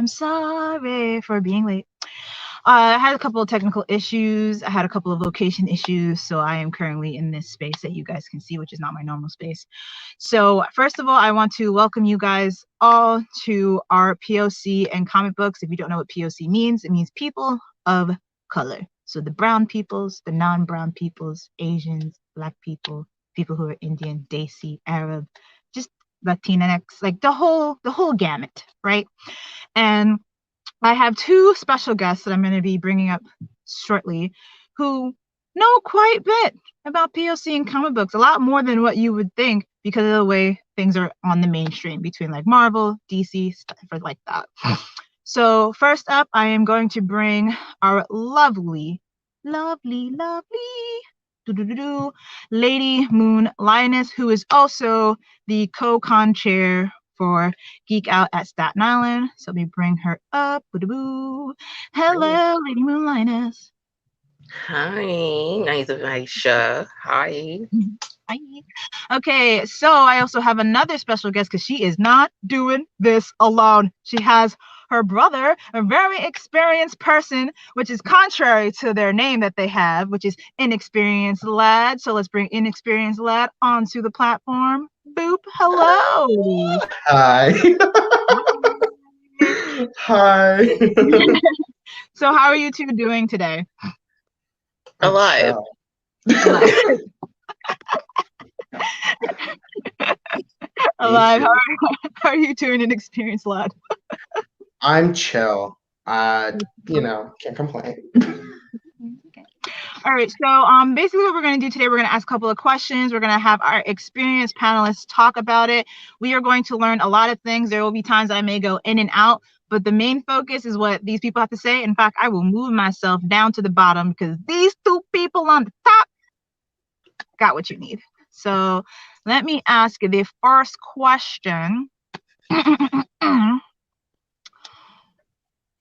I'm sorry for being late. I had a couple of technical issues. I had a couple of location issues, so I am currently in this space that you guys can see, which is not my normal space. So first of all, I want to welcome you guys all to our POC and comic books. If you don't know what POC means, it means people of color. So the brown peoples, the non-brown peoples, Asians, Black people, people who are Indian, Desi, Arab, just Latinx, like the whole gamut, right? And I have two special guests that I'm going to be bringing up shortly who know quite a bit about POC and comic books, a lot more than what you would think because of the way things are on the mainstream between like Marvel, DC, stuff like that. So first up, I am going to bring our lovely Lady Moon Lioness, who is also the co-con chair for Geek Out at Staten Island. So let me bring her up. Hello, Lady Moon Lioness. Hi, nice Aisha. Hi. Hi. Okay, so I also have another special guest because she is not doing this alone. She has her brother, a very experienced person, which is contrary to their name that they have, which is Inexperienced Lad. So let's bring Inexperienced Lad onto the platform. Boop. Hello. Hi. Hi. So how are you two doing today? Alive. Alive. How are you doing, Inexperienced Lad? I'm chill. Can't complain. Okay. All right, so basically what we're going to do today, we're going to ask a couple of questions. We're going to have our experienced panelists talk about it. We are going to learn a lot of things. There will be times I may go in and out, but the main focus is what these people have to say. In fact, I will move myself down to the bottom because these two people on the top got what you need. So let me ask you the first question.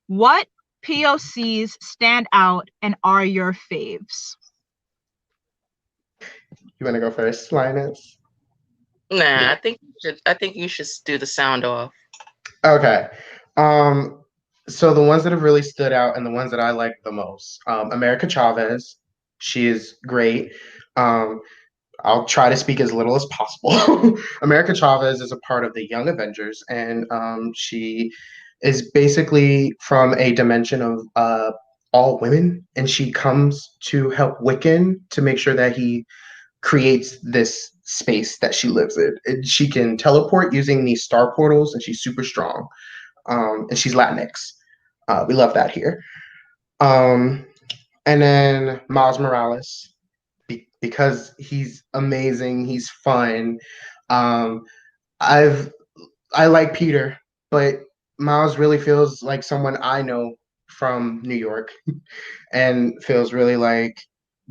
What POCs stand out and are your faves? You want to go first, Linus? Nah, yeah. I think you should do the sound off. Okay. So the ones that have really stood out and the ones that I like the most, America Chavez, she is great. I'll try to speak as little as possible. America Chavez is a part of the Young Avengers, and she is basically from a dimension of all women, and she comes to help Wiccan to make sure that he creates this space that she lives in. And she can teleport using these star portals, and she's super strong. And she's Latinx. We love that here. And then Miles Morales, because he's amazing, he's fun. I like Peter, but Miles really feels like someone I know from New York, and feels really like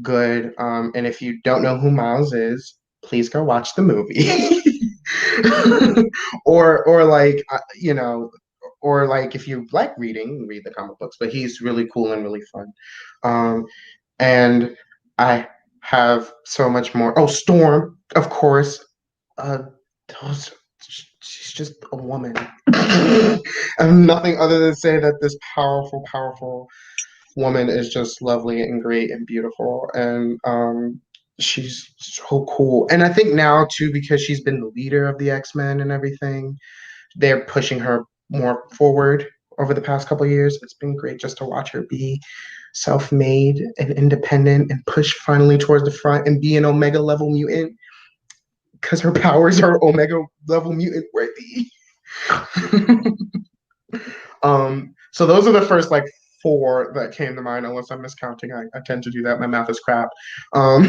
good. And if you don't know who Miles is, please go watch the movie, or like or like if you like reading, read the comic books. But he's really cool and really fun. And I have so much more. Oh, Storm, of course. She's just a woman. I have nothing other than say that this powerful woman is just lovely and great and beautiful, and she's so cool. And I think now too, because she's been the leader of the X-Men and everything, they're pushing her more forward over the past couple of years. It's been great just to watch her be self-made and independent and push finally towards the front and be an Omega level mutant, because her powers are Omega level mutant worthy. So those are the first like 4 that came to mind, unless I'm miscounting. I tend to do that. My math is crap. But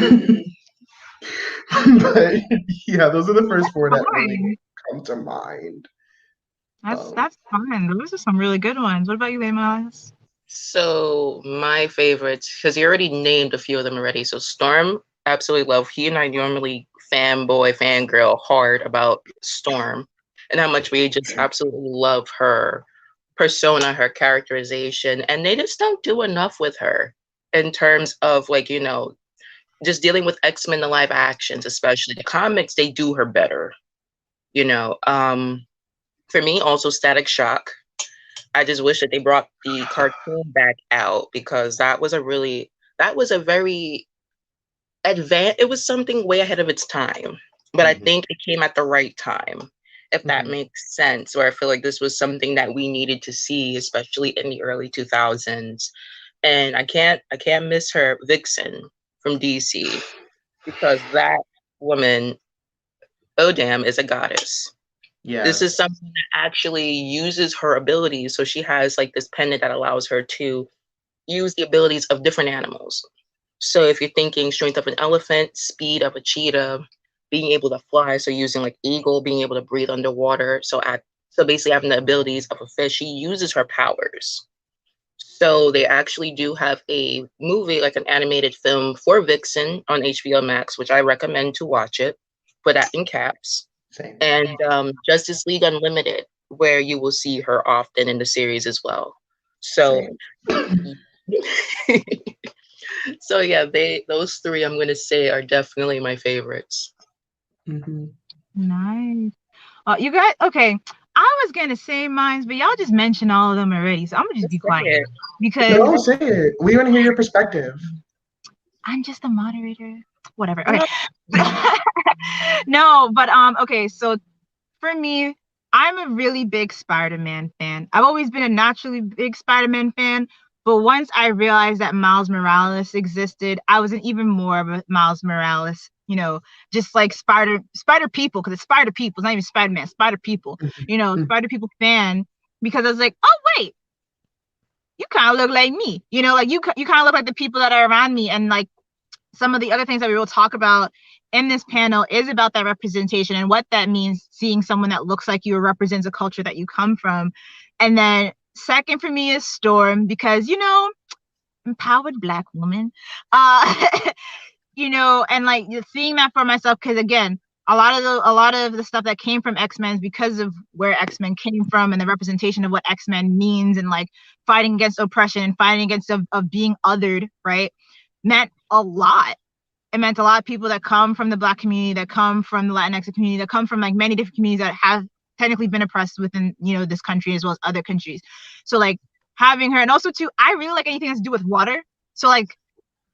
yeah, those are the first 4 that really come to mind. That's fine. Those are some really good ones. What about you, Amos? So my favorites, because you already named a few of them already. So Storm, absolutely love. He and I normally fangirl hard about Storm and how much we just absolutely love her persona, her characterization, and they just don't do enough with her in terms of like, just dealing with X-Men, the live actions, especially the comics, they do her better. For me, also Static Shock. I just wish that they brought the cartoon back out, because that was a very advanced, it was something way ahead of its time. But I think it came at the right time, if that makes sense, where I feel like this was something that we needed to see, especially in the early 2000s. And I can't miss her, Vixen from DC, because that woman, oh damn, is a goddess. Yeah. This is something that actually uses her abilities. So she has like this pendant that allows her to use the abilities of different animals. So if you're thinking strength of an elephant, speed of a cheetah, being able to fly, so using like eagle, being able to breathe underwater, so basically having the abilities of a fish, she uses her powers. So they actually do have a movie, like an animated film for Vixen on HBO Max, which I recommend to watch it. Put that in caps. Same. And Justice League Unlimited, where you will see her often in the series as well. So, so yeah, those three I'm gonna say are definitely my favorites. Nice. You guys, okay. I was gonna say mine, but y'all just mentioned all of them already, so I'm gonna just be quiet because don't say it. We want to hear your perspective. I'm just a moderator. Whatever. Okay. No, but okay. So for me, I'm a really big Spider-Man fan. I've always been a naturally big Spider-Man fan, but once I realized that Miles Morales existed, I was an even more of a Miles Morales, just like spider people, because it's spider people, it's not even Spider-Man, spider people, spider people fan, because I was like, oh wait, you kind of look like me, like you kind of look like the people that are around me. And like some of the other things that we will talk about in this panel is about that representation and what that means, seeing someone that looks like you or represents a culture that you come from. And then second for me is Storm, because empowered Black woman, and like seeing that for myself, because again, a lot of the stuff that came from X-Men is because of where X-Men came from and the representation of what X-Men means, and like fighting against oppression and fighting against of being othered, right, meant a lot. It meant a lot of people that come from the Black community, that come from the Latinx community, that come from like many different communities that have technically been oppressed within this country as well as other countries. So like having her, and also too, I really like anything that's to do with water. So like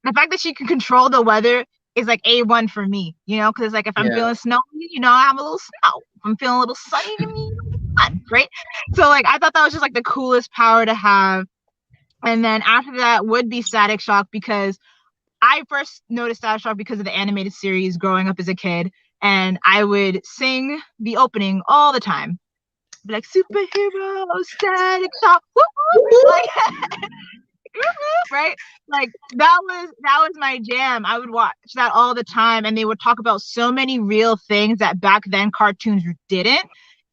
the fact that she can control the weather is like A1 for me, because like if I'm feeling snowy, I have a little snow. If I'm feeling a little sunny, to me, fun, right? So like I thought that was just like the coolest power to have. And then after that would be Static Shock, because I first noticed Static Shock because of the animated series growing up as a kid, and I would sing the opening all the time, be like superhero Static Shock, like right, like that was my jam. I would watch that all the time, and they would talk about so many real things that back then cartoons didn't.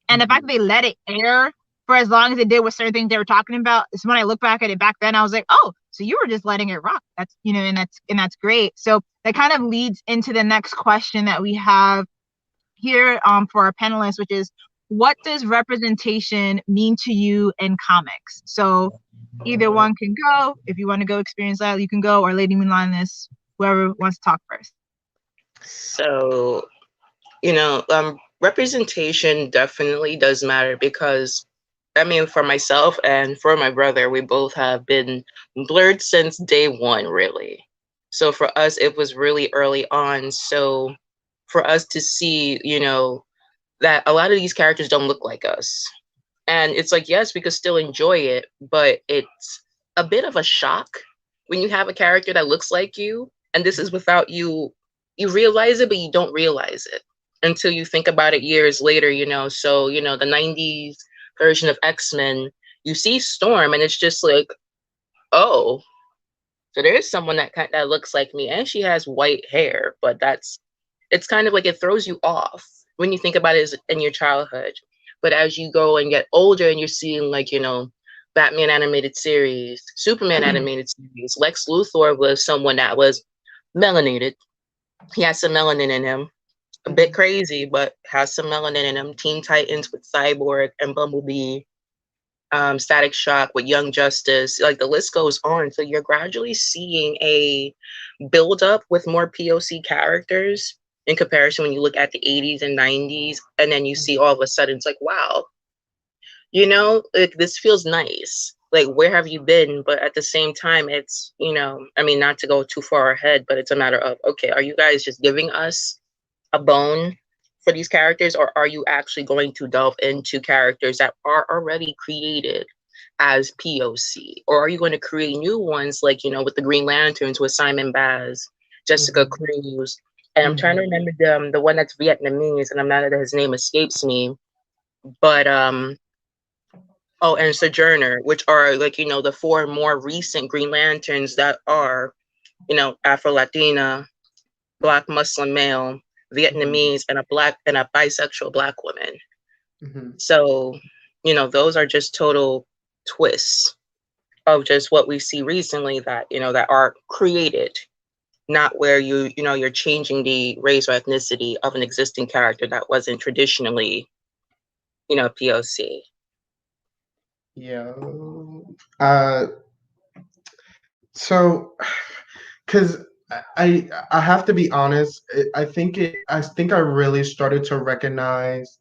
And the fact that they let it air for as long as they did with certain things they were talking about, is when I look back at it back then, I was like, oh, so you were just letting it rock. That's and that's great. So that kind of leads into the next question that we have here for our panelists, which is, what does representation mean to you in comics? So either one can go. If you want to go experience that, you can go, or Lady Moonliness, whoever wants to talk first. So, representation definitely does matter, because I mean, for myself and for my brother, we both have been blurred since day one, really. So for us, it was really early on. So for us to see, that a lot of these characters don't look like us. And it's like, yes, we could still enjoy it, but it's a bit of a shock when you have a character that looks like you. And this is without you realize it, but you don't realize it until you think about it years later, So, the 90s version of X-Men, you see Storm and it's just like, oh, so there is someone that looks like me, and she has white hair, but it's kind of like it throws you off when you think about it in your childhood. But as you go and get older and you're seeing like, Batman animated series, Superman animated series, Lex Luthor was someone that was melanated. He has some melanin in him. A bit crazy, but has some melanin in him. Teen Titans with Cyborg and Bumblebee, Static Shock with Young Justice, like the list goes on. So you're gradually seeing a build up with more POC characters in comparison when you look at the 80s and 90s, and then you see all of a sudden it's like, wow, you know, like this feels nice. Like, where have you been? But at the same time, it's, you know, I mean, not to go too far ahead, but it's a matter of, okay, are you guys just giving us a bone for these characters, or are you actually going to delve into characters that are already created as POC? Or are you going to create new ones, like, you know, with the Green Lanterns, with Simon Baz, Jessica Cruz, and I'm trying to remember the one that's Vietnamese, and I'm not, his name escapes me, but oh, and Sojourner, which are, like, you know, the four more recent Green Lanterns that are, you know, Afro-Latina, Black Muslim male, Vietnamese, and a bisexual Black woman. So, you know, those are just total twists of just what we see recently that, you know, that are created, not where you know, you're changing the race or ethnicity of an existing character that wasn't traditionally, you know, POC. Yeah. So, because I have to be honest, I think I really started to recognize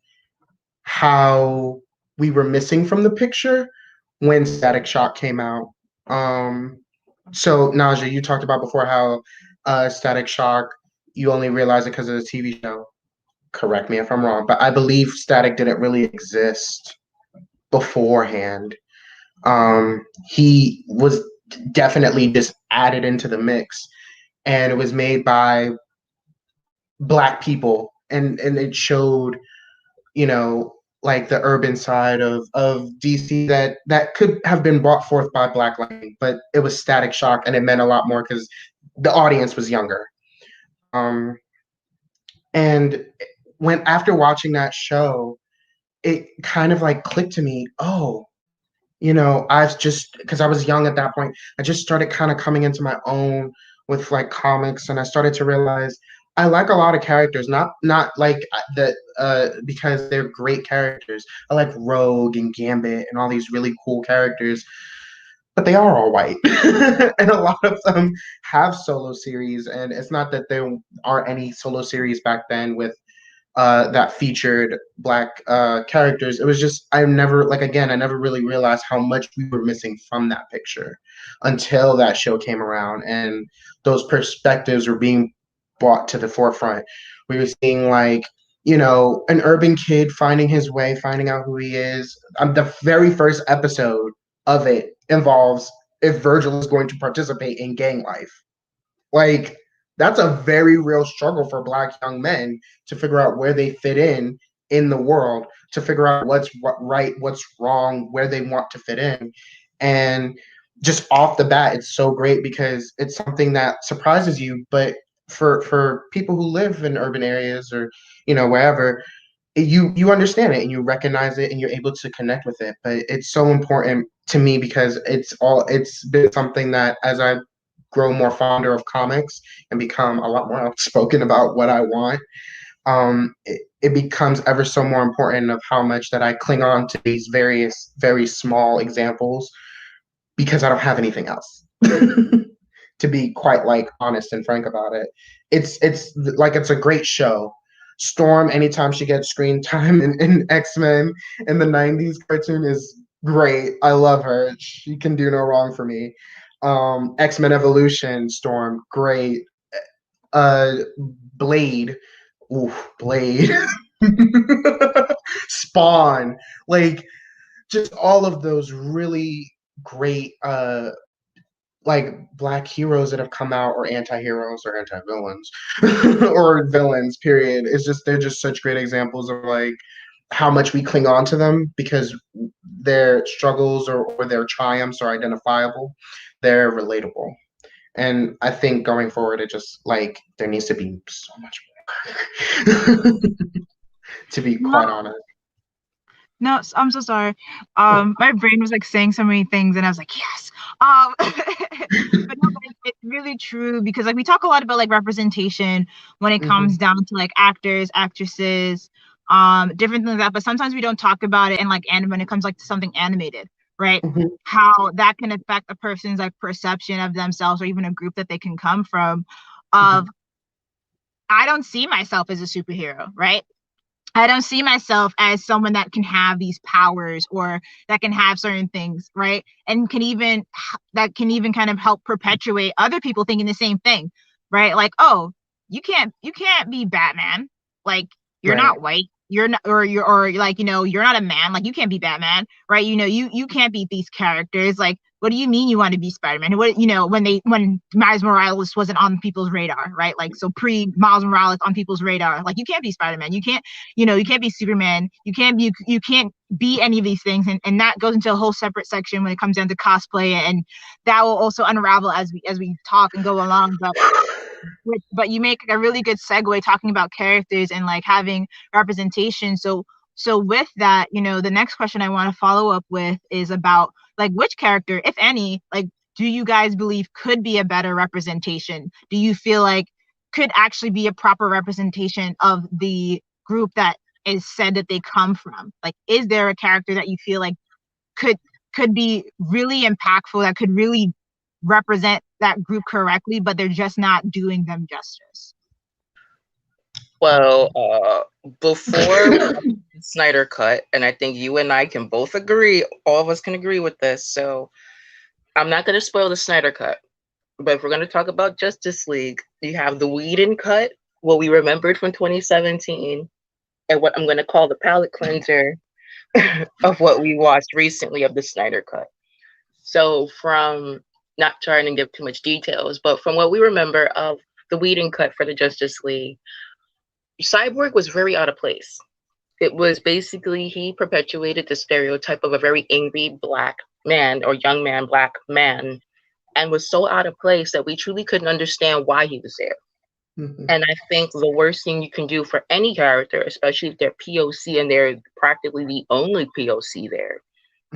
how we were missing from the picture when Static Shock came out. So Naja, you talked about before how Static Shock, you only realize it because of the TV show. Correct me if I'm wrong, but I believe Static didn't really exist beforehand. He was definitely just added into the mix, and it was made by Black people, and it showed, you know, like the urban side of DC that could have been brought forth by Black Lightning, but it was Static Shock, and it meant a lot more because the audience was younger. And when after watching that show, it kind of like clicked to me, oh, you know, I've just, because I was young at that point, I just started kind of coming into my own with like comics, and I started to realize I like a lot of characters, not like that because they're great characters. I like Rogue and Gambit and all these really cool characters, but they are all white, and a lot of them have solo series, and it's not that there aren't any solo series back then with that featured Black characters. It was just I never really realized how much we were missing from that picture until that show came around and those perspectives were being brought to the forefront. We were seeing, like, you know, an urban kid finding his way, finding out who he is. The very first episode of it involves if Virgil is going to participate in gang life. Like, that's a very real struggle for Black young men to figure out where they fit in the world, to figure out what's right, what's wrong, where they want to fit in. And just off the bat, it's so great because it's something that surprises you. But for people who live in urban areas or, you know, wherever, you understand it and you recognize it and you're able to connect with it. But it's so important to me because it's been something that as I grow more fonder of comics and become a lot more outspoken about what I want, it becomes ever so more important of how much that I cling on to these various very small examples because I don't have anything else. To be quite like honest and frank about it, it's like it's a great show. Storm, anytime she gets screen time in X-Men in the 90s cartoon, is great. I love her. She can do no wrong for me. X-Men Evolution, Storm, great. Blade, Blade. Spawn, like, just all of those really great like Black heroes that have come out, or anti-heroes or anti-villains or villains, period. It's just they're just such great examples of like how much we cling on to them because their struggles or their triumphs are identifiable. They're relatable. And I think going forward, it just like there needs to be so much more. To be quite honest. No, I'm so sorry. My brain was like saying so many things, and I was like, yes. But no, but it's really true because like we talk a lot about like representation when it comes down to like actors, actresses, different things like that. But sometimes we don't talk about it, and like when it comes like to something animated, right? How that can affect a person's like perception of themselves or even a group that they can come from. Of I don't see myself as a superhero, right? I don't see myself as someone that can have these powers or that can have certain things, right? And that can even kind of help perpetuate other people thinking the same thing, right? Like, oh, you can't be Batman. Like, you're Right. not white. You're not, or like, you're not a man. Like, you can't be Batman, right? You can't beat these characters. Like, what do you mean you want to be Spider-Man? What, when Miles Morales wasn't on people's radar, right? Like, so pre Miles Morales on people's radar, like, you can't be Spider-Man. You can't be Superman. You can't be any of these things. And that goes into a whole separate section when it comes down to cosplay, and that will also unravel as we talk and go along. But you make a really good segue talking about characters and like having representation. So with that, the next question I want to follow up with is about like which character, if any, like do you guys believe could be a better representation? Do you feel like could actually be a proper representation of the group that is said that they come from? Like, is there a character that you feel like could be really impactful, that could really represent that group correctly, but they're just not doing them justice? Well, before the Snyder Cut, and I think you and I can both agree, all of us can agree with this. So I'm not going to spoil the Snyder Cut, but if we're going to talk about Justice League, you have the Whedon Cut, what we remembered from 2017, and what I'm going to call the palate cleanser of what we watched recently of the Snyder Cut. So from not trying to give too much details, but from what we remember of the Whedon Cut for the Justice League, Cyborg was very out of place. It was basically he perpetuated the stereotype of a very angry black man or young man, black man, and was so out of place that we truly couldn't understand why he was there. Mhm. And I think the worst thing you can do for any character, especially if they're POC and they're practically the only POC there,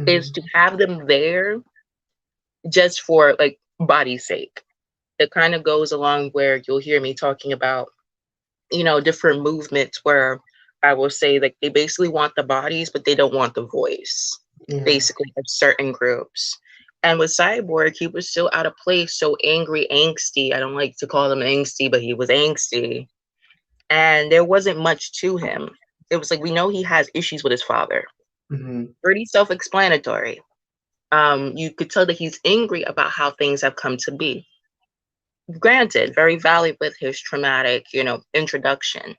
is Mhm. to have them there just for like body's sake. It kind of goes along where you'll hear me talking about, different movements where I will say like they basically want the bodies, but they don't want the voice, Yeah. basically, of certain groups. And with Cyborg, he was so out of place, so angry, angsty. I don't like to call him angsty, but he was angsty. And there wasn't much to him. It was like we know he has issues with his father. Mhm. Pretty self-explanatory. You could tell that he's angry about how things have come to be. Granted, very valid with his traumatic, introduction.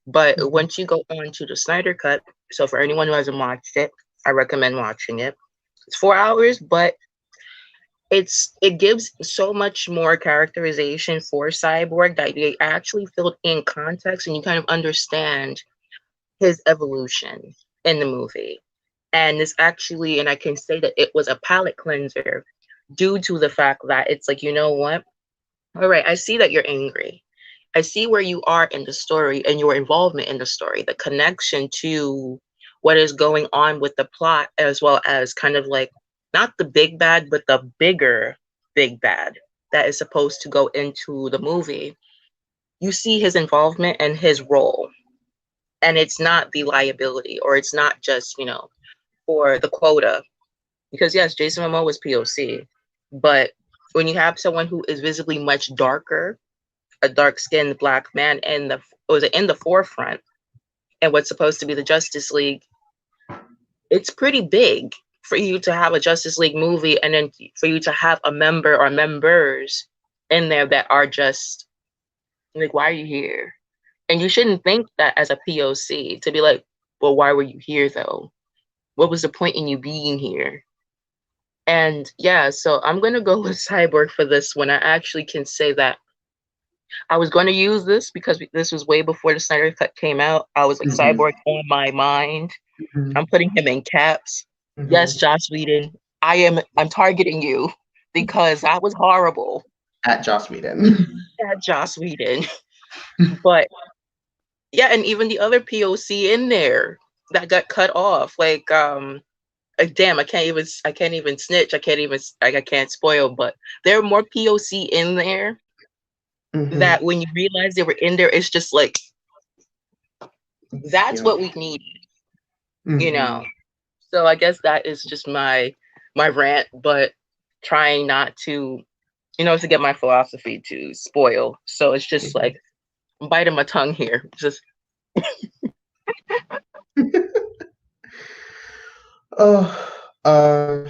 But Mhm. once you go on to the Snyder Cut, so for anyone who hasn't watched it, I recommend watching it. It's 4 hours, but it gives so much more characterization for Cyborg that they actually filled in context and you kind of understand his evolution in the movie. And this actually, and I can say that it was a palate cleanser due to the fact that it's like, you know what? All right, I see that you're angry. I see where you are in the story and your involvement in the story, the connection to what is going on with the plot, as well as kind of like not the big bad, but the bigger big bad that is supposed to go into the movie. You see his involvement and his role, and it's not the liability, or it's not just, for the quota. Because yes, Jason Momoa was POC, but when you have someone who is visibly much darker, a dark-skinned black man in the forefront, and what's supposed to be the Justice League, it's pretty big for you to have a Justice League movie, and then for you to have a member or members in there that are just like, why are you here? And you shouldn't think that as a POC to be like, well, why were you here though? What was the point in you being here? And yeah, so I'm gonna go with Cyborg for this one. I actually can say that I was going to use this because this was way before the Snyder Cut came out. I was like, Mhm. Cyborg on my mind. Mhm. I'm putting him in caps. Yes, Mhm. Joss Whedon, I'm targeting you because that was horrible. At Joss Whedon. Yeah, Joss Whedon. But yeah, and even the other POC in there that got cut off, damn, I can't even snitch. I can't spoil, but there are more POC in there Mhm. that when you realize they were in there, it's just like that's Yeah. what we needed, you Mhm. know. So I guess that is just my rant, but trying not to, to get my philosophy to spoil. So it's just like I'm biting my tongue here. Just Oh,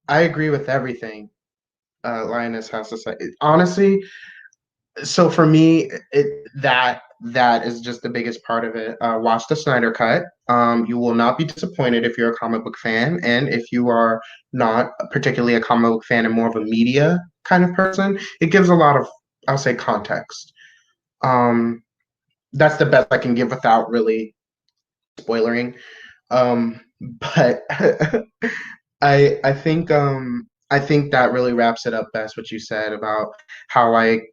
I agree with everything Lioness has to say. Honestly, so for me, that is just the biggest part of it. Watch the Snyder Cut. You will not be disappointed if you're a comic book fan, and if you are not particularly a comic book fan and more of a media kind of person, it gives a lot of, I'll say, context. Um, that's the best I can give without really spoilering. But I think that really wraps it up best what you said about how like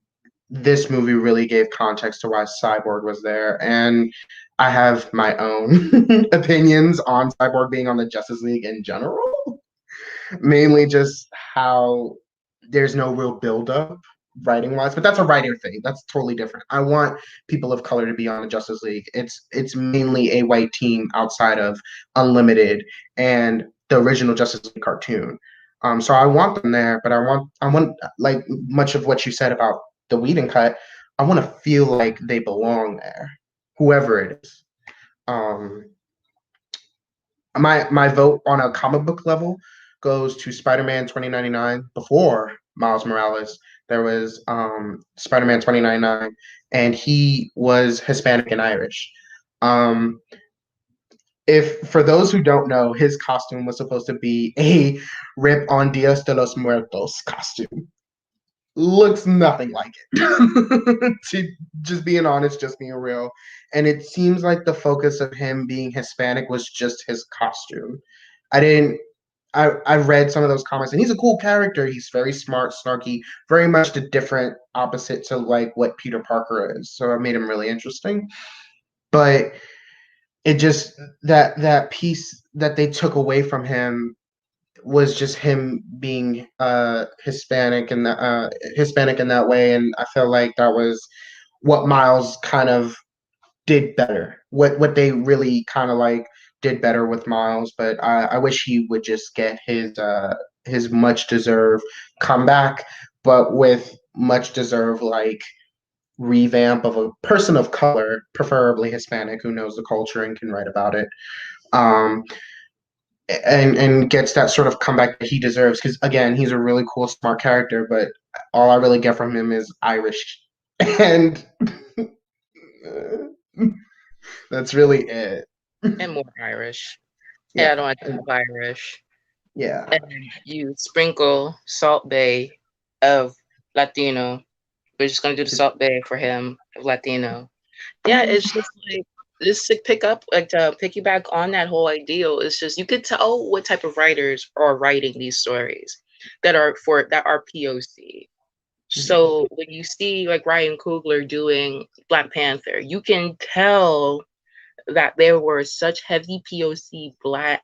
this movie really gave context to why Cyborg was there. And I have my own opinions on Cyborg being on the Justice League in general. Mainly just how there's no real build-up writing wise, but that's a writer thing. That's totally different. I want people of color to be on the Justice League. It's mainly a white team outside of Unlimited and the original Justice League cartoon. So I want them there, but I want like much of what you said about the Whedon cut. I want to feel like they belong there, whoever it is. Um, my vote on a comic book level goes to Spider-Man 2099. Before Miles Morales, there was Spider-Man 2099, and he was Hispanic and Irish. Um, if for those who don't know, his costume was supposed to be a rip on Dias de los Muertos costume. Looks nothing like it. To just being honest, just being real. And it seems like the focus of him being Hispanic was just his costume. I didn't I read some of those comments and he's a cool character. He's very smart, snarky, very much the different opposite to like what Peter Parker is. So it made him really interesting. But it just that piece that they took away from him was just him being Hispanic in that way, and I feel like that was what Miles kind of did better. What they really kind of like did better with Miles, but I wish he would just get his much deserved comeback, but with much deserved like revamp of a person of color, preferably Hispanic, who knows the culture and can write about it. Um, and gets that sort of comeback that he deserves because again he's a really cool smart character but all I really get from him is Irish and that's really it. And more Irish. Yeah, I Yeah, don't like to have Irish. yeah, And you sprinkle Salt Bay of Latino. We're just gonna do the Salt Bay for him of Latino. Yeah, it's just like just to pick up like to piggyback on that whole ideal. It's just you could tell what type of writers are writing these stories that are POC. So when you see like Ryan Coogler doing Black Panther, you can tell that there were such heavy POC Black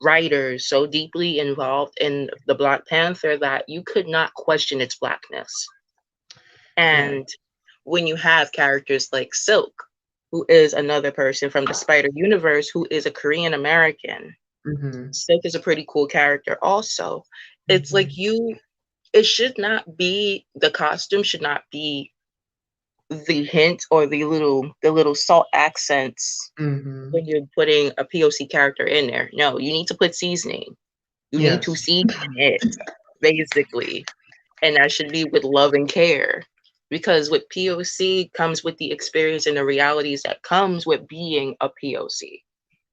writers so deeply involved in the Black Panther that you could not question its Blackness. And when you have characters like Silk, who is another person from the Spider Universe who is a Korean American, Silk is a pretty cool character also. It's like it should not be, the costume should not be the hint or the little salt accents when you're putting a POC character in there. No, you need to put seasoning. You need to season it, basically. And that should be with love and care. Because with POC comes with the experience and the realities that comes with being a POC.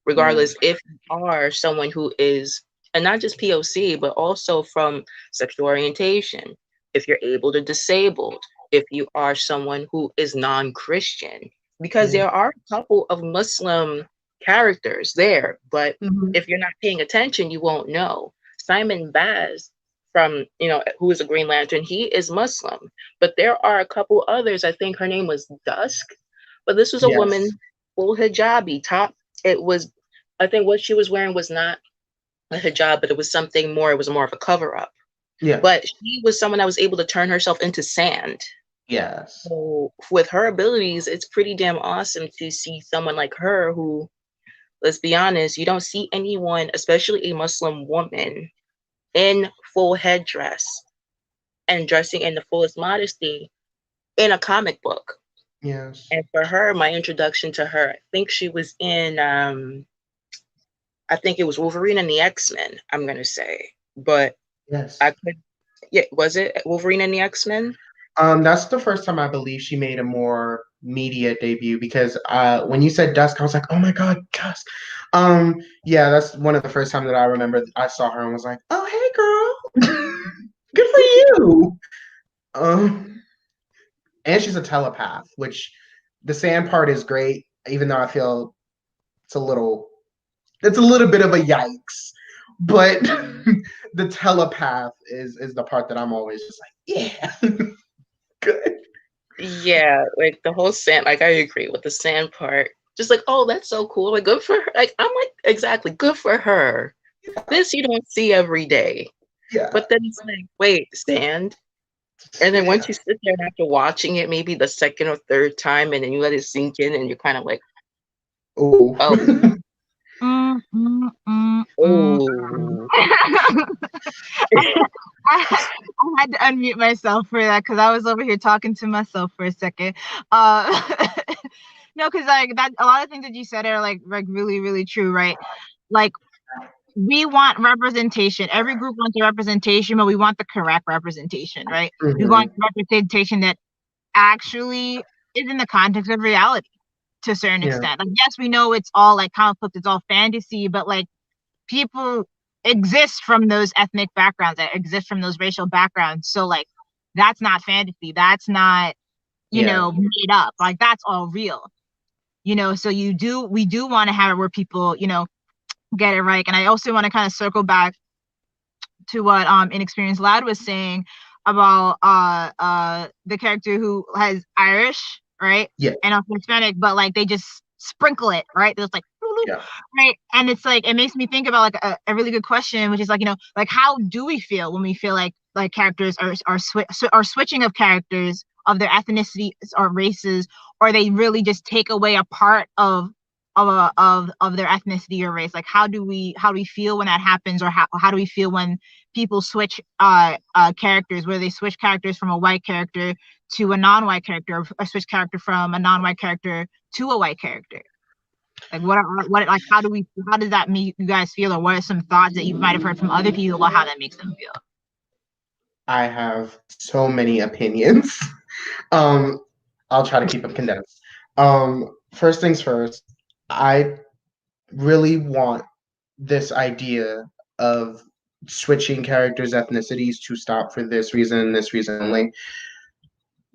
Regardless if you are someone who is, and not just POC, but also from sexual orientation, if you're able to disabled, if you are someone who is non-Christian, because there are a couple of Muslim characters there, but if you're not paying attention, you won't know. Simon Baz from, who is a Green Lantern, he is Muslim, but there are a couple others. I think her name was Dusk, but this was a woman full hijabi top. It was, I think what she was wearing was not a hijab, but it was something more. It was more of a cover up. Yeah. But she was someone that was able to turn herself into sand. Yes. So with her abilities, it's pretty damn awesome to see someone like her who, let's be honest, you don't see anyone, especially a Muslim woman, in full headdress and dressing in the fullest modesty in a comic book. Yes. And for her, my introduction to her, I think she was in I think it was Wolverine and the X-Men, I'm gonna say. But Yes. Was it Wolverine and the X-Men? That's the first time I believe she made a more media debut because when you said Dusk, I was like, oh my God, Dusk. Yeah, that's one of the first time that I remember I saw her and was like, oh hey girl, good for you. And she's a telepath, which the sand part is great, even though I feel it's a little bit of a yikes. But the telepath is the part that I'm always just like, yeah, good. Yeah, like the whole sand, like I agree with the sand part. Just like, oh, that's so cool. Like good for her. Like I'm like, exactly, good for her. This you don't see every day. Yeah. But then it's like, wait, sand. And then once you sit there and after watching it, maybe the second or third time, and then you let it sink in, and you're kind of like, oh, oh. I had to unmute myself for that because I was over here talking to myself for a second. No, because like that, a lot of things that you said are like really, really true, right? Like we want representation. Every group wants a representation, but we want the correct representation, right? Mm-hmm. We want representation that actually is in the context of reality to a certain extent. Like, yes, we know it's all like comic books, it's all fantasy, but like people exist from those ethnic backgrounds, that exist from those racial backgrounds. So like that's not fantasy. That's not, you know, made up. Like that's all real. You know, so we do want to have it where people, you know, get it right. And I also want to kind of circle back to what Inexperienced Lad was saying about the character who has Irish, right? Yeah. And also Hispanic, but like they just sprinkle it, right? There's like right. And it's like it makes me think about like a really good question, which is like, you know, like how do we feel when we feel like characters are switching of characters of their ethnicities or races, or they really just take away a part of their ethnicity or race? Like how do we feel when that happens, or how do we feel when people switch characters, where they switch characters from a white character to a non-white character, or switch character from a non-white character to a white character? Like what like how does that make you guys feel, or what are some thoughts that you might have heard from other people about how that makes them feel? I have so many opinions. I'll try to keep them condensed. First things first, I really want this idea of switching characters' ethnicities to stop for this reason and this reason only.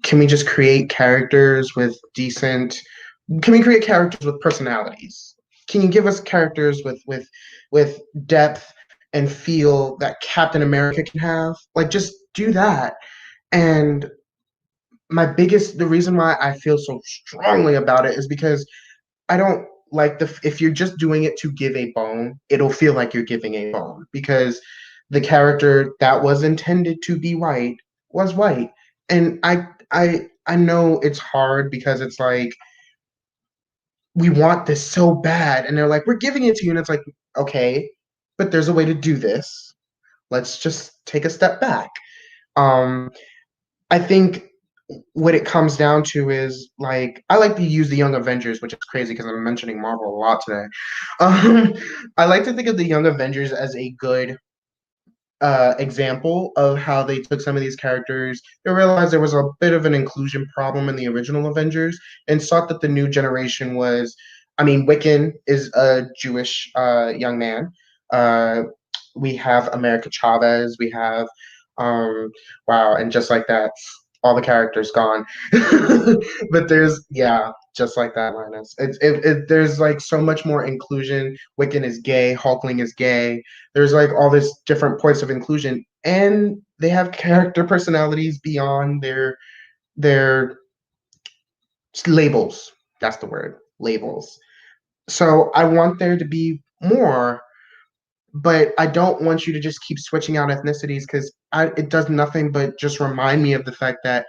Can we just create characters with can we create characters with personalities? Can you give us characters with depth and feel that Captain America can have? Like just do that. And the reason why I feel so strongly about it is because I don't like if you're just doing it to give a bone, it'll feel like you're giving a bone, because the character that was intended to be white was white. And I know it's hard because it's like we want this so bad, and they're like, we're giving it to you, and it's like, okay, but there's a way to do this. Let's just take a step back. I think what it comes down to is like I like to use the Young Avengers, which is crazy because I'm mentioning Marvel a lot today. I like to think of the Young Avengers as a good example of how they took some of these characters. They realized there was a bit of an inclusion problem in the original Avengers and thought that the new generation was, I mean, Wiccan is a Jewish young man. We have America Chavez. We have, wow, and just like that, all the characters gone. But just like that, Linus. There's like so much more inclusion. Wiccan is gay. Hulkling is gay. There's like all this different points of inclusion, and they have character personalities beyond their labels. That's the word, labels. So I want there to be more, but I don't want you to just keep switching out ethnicities, because it does nothing but just remind me of the fact that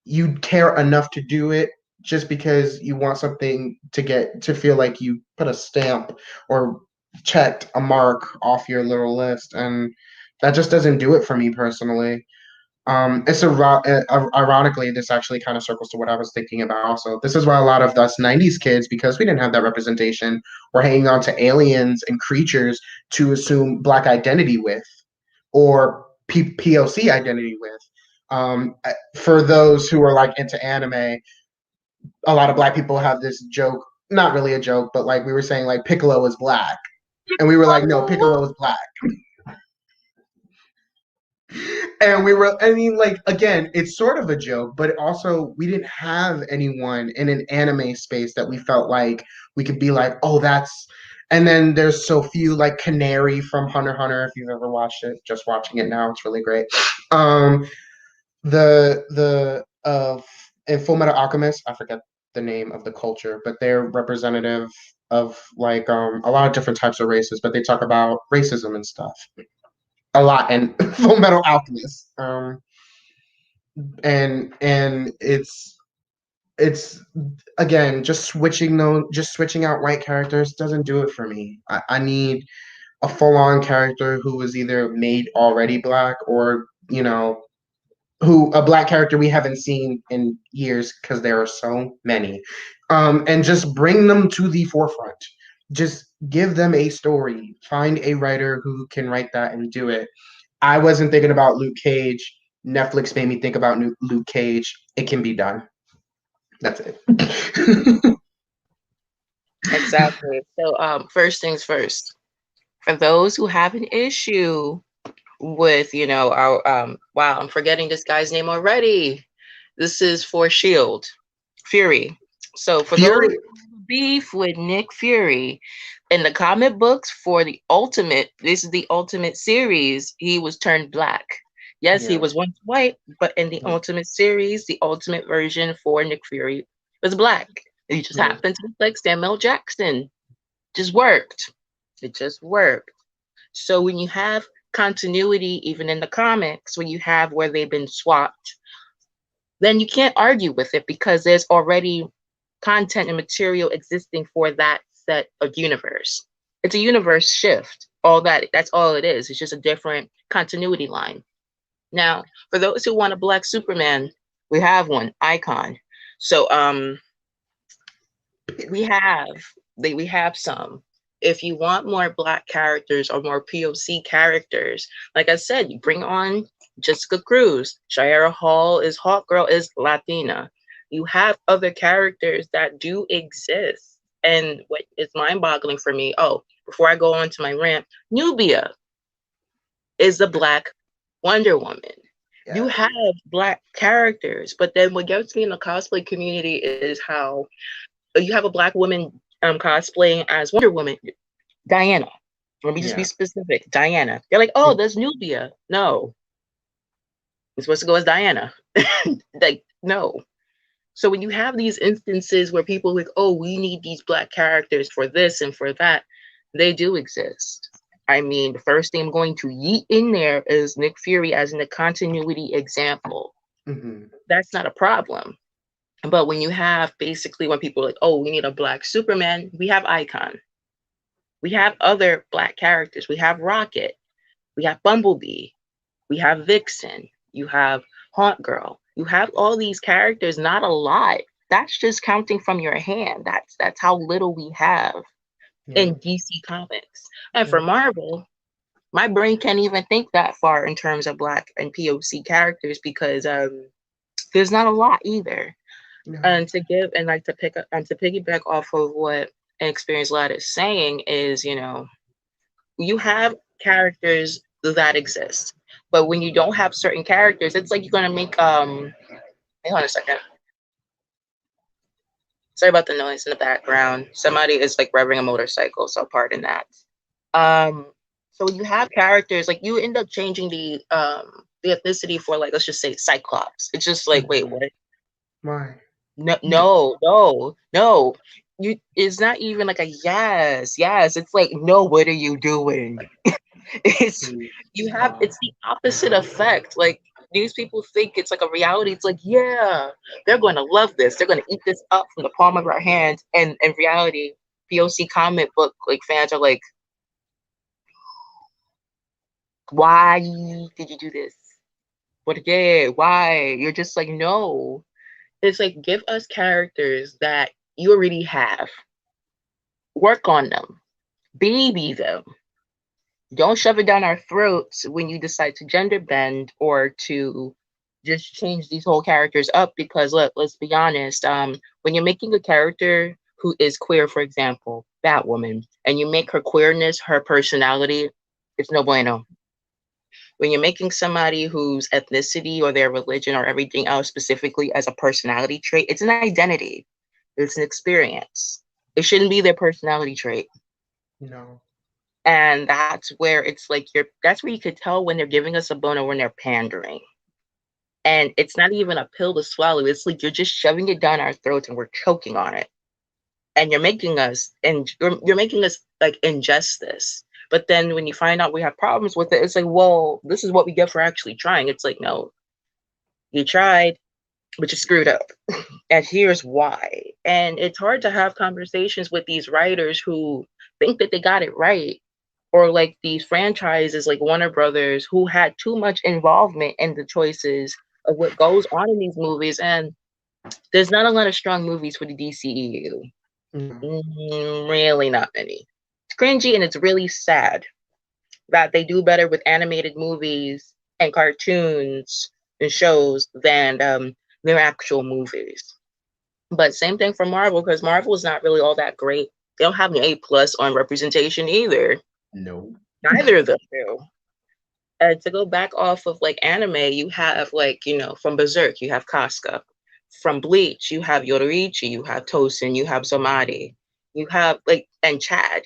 you care enough to do it just because you want something to feel like you put a stamp or checked a mark off your little list, and that just doesn't do it for me personally. Ironically, this actually kind of circles to what I was thinking about also. This is why a lot of us 90s kids, because we didn't have that representation, were hanging on to aliens and creatures to assume Black identity with, or POC identity with. For those who are like into anime, a lot of Black people have this joke, not really a joke, but like we were saying, like Piccolo is Black. And we were like, no, Piccolo is Black. And we were, I mean, like, again, it's sort of a joke, but also we didn't have anyone in an anime space that we felt like we could be like, oh, that's, and then there's so few, like Canary from Hunter x Hunter, if you've ever watched it, just watching it now, it's really great. In Full Metal Alchemist, I forget the name of the culture, but they're representative of like a lot of different types of races, but they talk about racism and stuff a lot in Full Metal Alchemist. And it's again just switching out white characters doesn't do it for me. I need a full-on character who was either made already Black or, you know, who a Black character we haven't seen in years because there are so many. And just bring them to the forefront. Just give them a story. Find a writer who can write that and do it. I wasn't thinking about Luke Cage. Netflix made me think about Luke Cage. It can be done. That's it. Exactly. So, first things first. For those who have an issue with, you know, our wow, I'm forgetting this guy's name already. This is for Shield, Fury. So for Fury. those who have beef with Nick Fury, in the comic books for the Ultimate, this is the Ultimate series, he was turned Black. Yes, he was once white, but in the Ultimate series, the Ultimate version for Nick Fury was Black. He just happened to look like Samuel Jackson. Just worked. It just worked. So when you have continuity, even in the comics, when you have where they've been swapped, then you can't argue with it because there's already content and material existing for that set of universe. It's a universe shift. That's all it is. It's just a different continuity line. Now, for those who want a Black Superman, we have one, Icon. So we have some. If you want more Black characters or more POC characters, like I said, you bring on Jessica Cruz. Shayera Hall is Hawkgirl is Latina. You have other characters that do exist. And what is mind-boggling for me, before I go on to my rant, Nubia is the Black Wonder Woman. Yeah. You have Black characters, but then what gets me in the cosplay community is how you have a Black woman cosplaying as Wonder Woman, Diana. Let me just be specific, Diana. They're like, oh, there's Nubia. No, it's supposed to go as Diana. Like, no. So when you have these instances where people are like, oh, we need these Black characters for this and for that, they do exist. I mean, the first thing I'm going to yeet in there is Nick Fury as in the continuity example. Mm-hmm. That's not a problem. But when you have basically when people are like, oh, we need a Black Superman, we have Icon. We have other Black characters. We have Rocket. We have Bumblebee. We have Vixen. You have Hawkgirl. You have all these characters, not a lot. That's just counting from your hand. That's how little we have in DC Comics. And for Marvel, my brain can't even think that far in terms of Black and POC characters because there's not a lot either. No. And to piggyback off of what Inexperienced Lad is saying is, you know, you have characters that exist, but when you don't have certain characters, it's like you're gonna make hold on a second. Sorry about the noise in the background. Somebody is like revving a motorcycle, so pardon that. So when you have characters, like you end up changing the ethnicity for, like, let's just say Cyclops. It's just like, wait, what? Why? No. It's not even like a yes. It's like, no, what are you doing? It's the opposite effect. Like, these people think it's like a reality. It's like, yeah, they're going to love this. They're going to eat this up from the palm of our hands. And in reality, POC comic book like fans are like, why did you do this? But yeah, why? You're just like, no. It's like, give us characters that you already have. Work on them. Baby them. Don't shove it down our throats when you decide to gender bend or to just change these whole characters up. Because look, let's be honest. When you're making a character who is queer, for example, Batwoman, and you make her queerness her personality, it's no bueno. When you're making somebody whose ethnicity or their religion or everything else specifically as a personality trait, it's an identity. It's an experience. It shouldn't be their personality trait. No. And that's where it's like that's where you could tell when they're giving us a bone or when they're pandering. And it's not even a pill to swallow. It's like you're just shoving it down our throats and we're choking on it. And you're making us like ingest this. But then when you find out we have problems with it, it's like, well, this is what we get for actually trying. It's like, no, you tried, but you screwed up. And here's why. And it's hard to have conversations with these writers who think that they got it right. Or like these franchises like Warner Brothers who had too much involvement in the choices of what goes on in these movies. And there's not a lot of strong movies for the DCEU. Really not many. It's cringy and it's really sad that they do better with animated movies and cartoons and shows than their actual movies. But same thing for Marvel, because Marvel is not really all that great. They don't have an A+ on representation either. No. Neither of them do. And to go back off of like anime, you have like, from Berserk, you have Casca. From Bleach, you have Yoruichi, you have Tosin, you have Somadi, you have and Chad.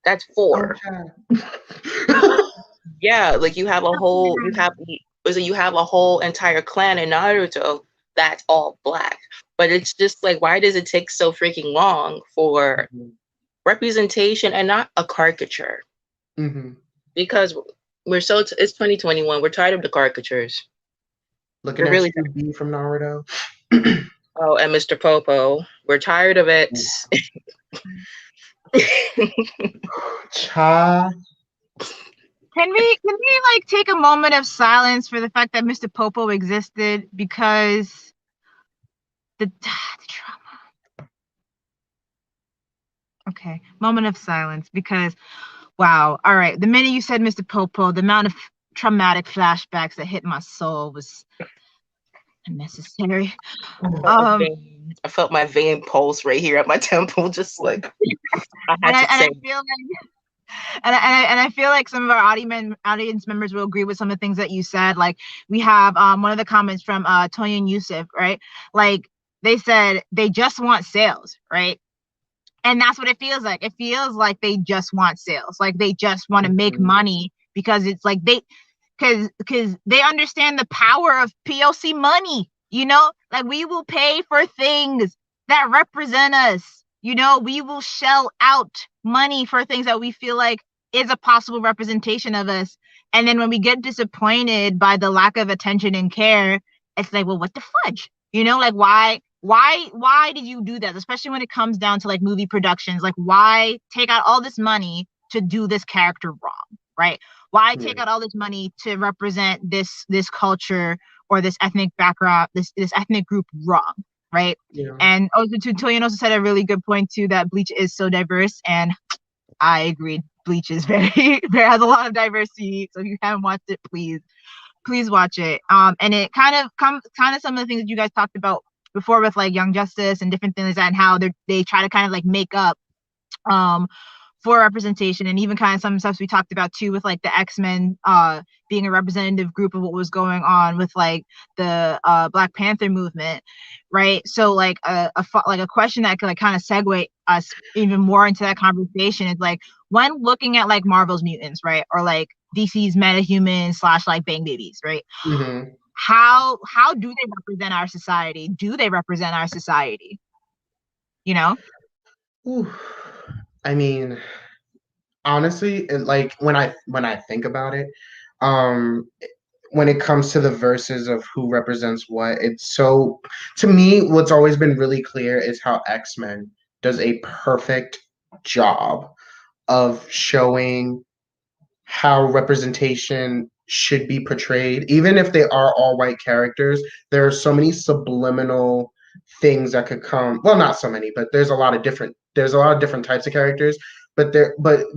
That's 4. Oh, Yeah, like you have a whole entire clan in Naruto that's all Black. But it's just like, why does it take so freaking long for representation and not a caricature? Mm-hmm. Because it's 2021. We're tired of the caricatures. Looking at really you, from Naruto. Oh, and Mr. Popo. We're tired of it. Cha. Can we like take a moment of silence for the fact that Mr. Popo existed, because the trauma. Okay, moment of silence, because wow. All right, the minute you said Mr. Popo, the amount of traumatic flashbacks that hit my soul was unnecessary. I felt my vein pulse right here at my temple, just like I feel like some of our audience members will agree with some of the things that you said. Like, we have one of the comments from Tonya and Yusuf, right? Like, they said they just want sales, right? And that's what it feels like. It feels like they just want sales. Like, they just want to make money, because it's like because they understand the power of POC money, like, we will pay for things that represent us, we will shell out money for things that we feel like is a possible representation of us. And then when we get disappointed by the lack of attention and care, it's like, well, what the fudge, like, why did you do that? Especially when it comes down to like movie productions, like, why take out all this money to do this character wrong, right? Why take out all this money to represent this culture or this ethnic background, this ethnic group wrong, right? Yeah. And also, Toyin also said a really good point too, that Bleach is so diverse, and I agree. Bleach is very has a lot of diversity. So if you haven't watched it, please watch it. And it kind of some of the things that you guys talked about before with like Young Justice and different things like that, and how they try to kind of like make up for representation, and even kind of some stuff we talked about too with like the X-Men being a representative group of what was going on with like the Black Panther movement, right? So like a question that could like kind of segue us even more into that conversation is like, when looking at like Marvel's mutants, right, or like DC's metahumans / like Bang Babies, right? Mm-hmm. How do they represent our society? Do they represent our society? Ooh. I mean, honestly, like when I think about it, when it comes to the verses of who represents what, it's so, to me, what's always been really clear is how X-Men does a perfect job of showing how representation should be portrayed. Even if they are all white characters, there are so many subliminal things that could come. Well, not so many, but there's a lot of different types of characters. But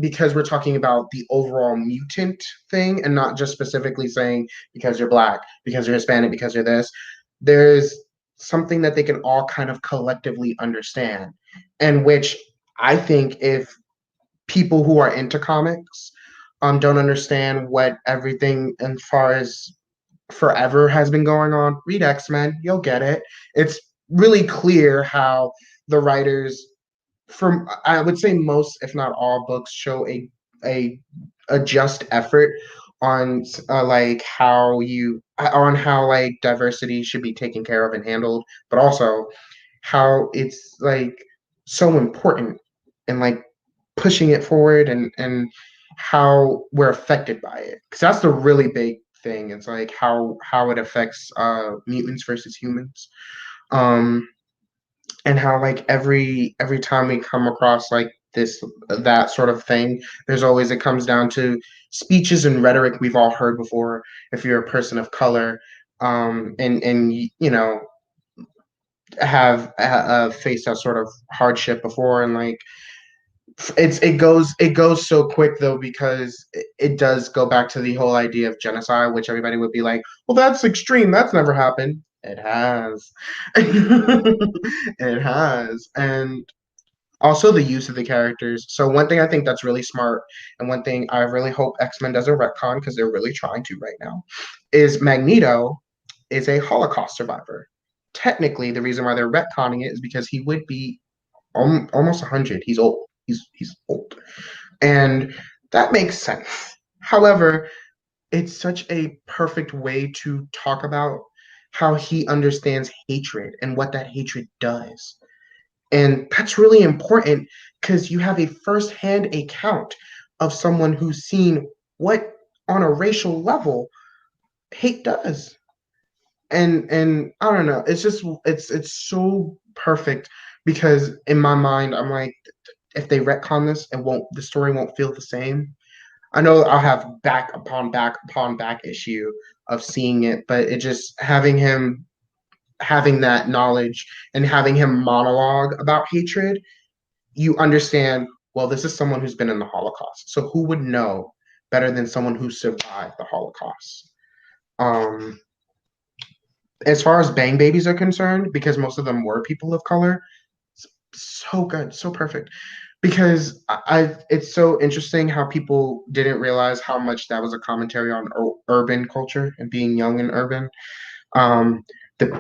because we're talking about the overall mutant thing and not just specifically saying because you're black, because you're Hispanic, because you're this, there's something that they can all kind of collectively understand. And which I think if people who are into comics don't understand what everything as far as forever has been going on, read X-Men, you'll get it. It's really clear how the writers, from I would say most, if not all, books show a just effort on like how like diversity should be taken care of and handled, but also how it's like so important and like pushing it forward and how we're affected by it, because that's the really big thing. It's like how it affects mutants versus humans, um and how like every time we come across like that sort of thing, there's always, it comes down to speeches and rhetoric we've all heard before if you're a person of color, and you know have faced that sort of hardship before. And like it goes so quick though, because it does go back to the whole idea of genocide, which everybody would be like, well, that's extreme, that's never happened. It has. It has. And also the use of the characters. So one thing I think that's really smart, and one thing I really hope X-Men does a retcon, because they're really trying to right now, is Magneto is a Holocaust survivor. Technically, the reason why they're retconning it is because he would be almost 100. He's old. He's old, and that makes sense. However, it's such a perfect way to talk about how he understands hatred and what that hatred does. And that's really important because you have a firsthand account of someone who's seen what, on a racial level, hate does. And I don't know, it's just it's so perfect, because in my mind I'm like, if they retcon this, the story won't feel the same. I know I'll have back upon back upon back issue of seeing it, but it just having that knowledge and having him monologue about hatred, you understand, well, this is someone who's been in the Holocaust. So who would know better than someone who survived the Holocaust? Um, as far as Bang Babies are concerned, because most of them were people of color, so good, so perfect. Because it's so interesting how people didn't realize how much that was a commentary on urban culture and being young and urban. Um,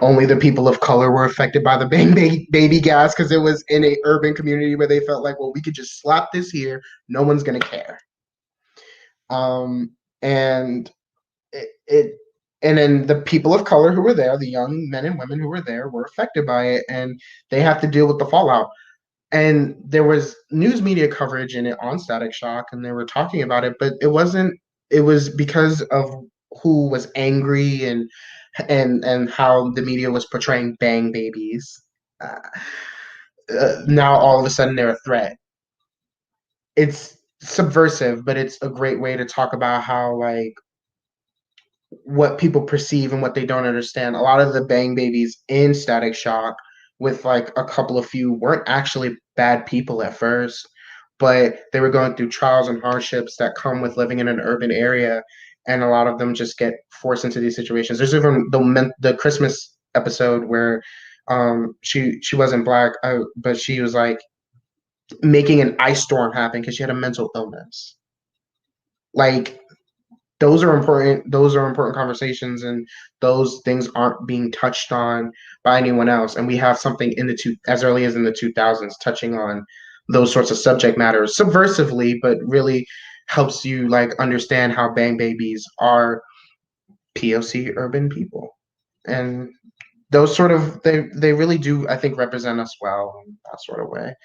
only the people of color were affected by the Bang Baby gas because it was in a urban community where they felt like, well, we could just slap this here, no one's gonna care. And it and then the people of color who were there, the young men and women who were there, were affected by it, and they have to deal with the fallout. And there was news media coverage in it on Static Shock, and they were talking about it, but it wasn't. It was because of who was angry and how the media was portraying Bang Babies. Now all of a sudden they're a threat. It's subversive, but it's a great way to talk about how like what people perceive and what they don't understand. A lot of the Bang Babies in Static Shock, with like a couple of few, weren't actually bad people at first, but they were going through trials and hardships that come with living in an urban area, and a lot of them just get forced into these situations. There's even the Christmas episode where she wasn't black, but she was like making an ice storm happen because she had a mental illness. Like, those are important conversations, and those things aren't being touched on by anyone else. And we have something as early as in the 2000s touching on those sorts of subject matters subversively, but really helps you like understand how Bang Babies are POC urban people. And those sort of they really do, I think, represent us well in that sort of way.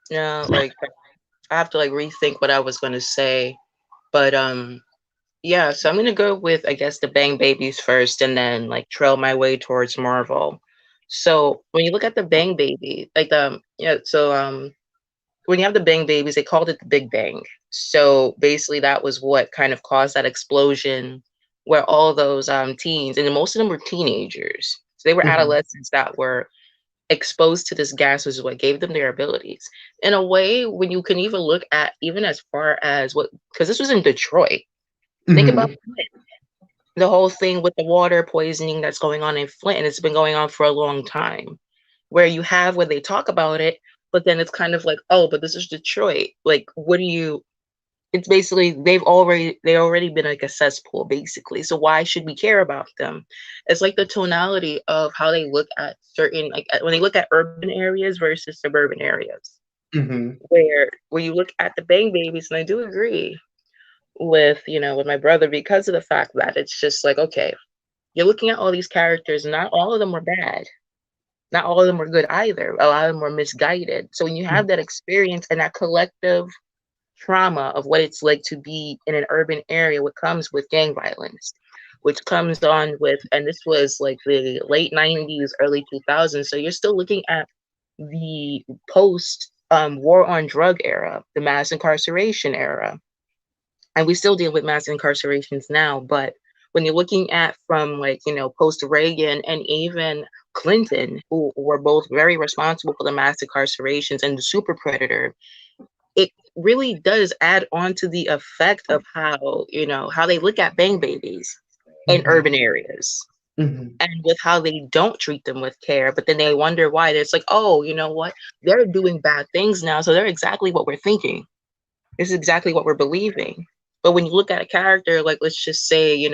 Yeah, like I have to like rethink what I was gonna say. But yeah, so I'm gonna go with, I guess, the Bang Babies first, and then like trail my way towards Marvel. So when you look at the Bang Baby, like when you have the Bang Babies, they called it the Big Bang. So basically, that was what kind of caused that explosion, where all those teens, and most of them were teenagers, so they were adolescents that were exposed to this gas, which is what gave them their abilities. In a way, when you can even look at even as far as what, because this was in Detroit. Think about the whole thing with the water poisoning that's going on in Flint, and it's been going on for a long time. Where you have where they talk about it, but then it's kind of like, oh, but this is Detroit. Like, what do you? It's basically they already been like a cesspool, basically. So why should we care about them? It's like the tonality of how they look at certain, like when they look at urban areas versus suburban areas. Where when you look at the Bang Babies, and I do agree with with my brother, because of the fact that it's just like, okay, you're looking at all these characters, not all of them were bad. Not all of them were good either. A lot of them were misguided. So when you have that experience and that collective trauma of what it's like to be in an urban area, what comes with gang violence, which comes on with, and this was like the late 90s, early 2000s. So you're still looking at the post war on drug era, the mass incarceration era. And we still deal with mass incarcerations now, but when you're looking at from like, post Reagan and even Clinton, who were both very responsible for the mass incarcerations and the super predator, it really does add on to the effect of how, how they look at Bang Babies in urban areas. And with how they don't treat them with care, but then they wonder why. It's like, oh, you know what? They're doing bad things now, so they're exactly what we're thinking. This is exactly what we're believing. But when you look at a character, like let's just say,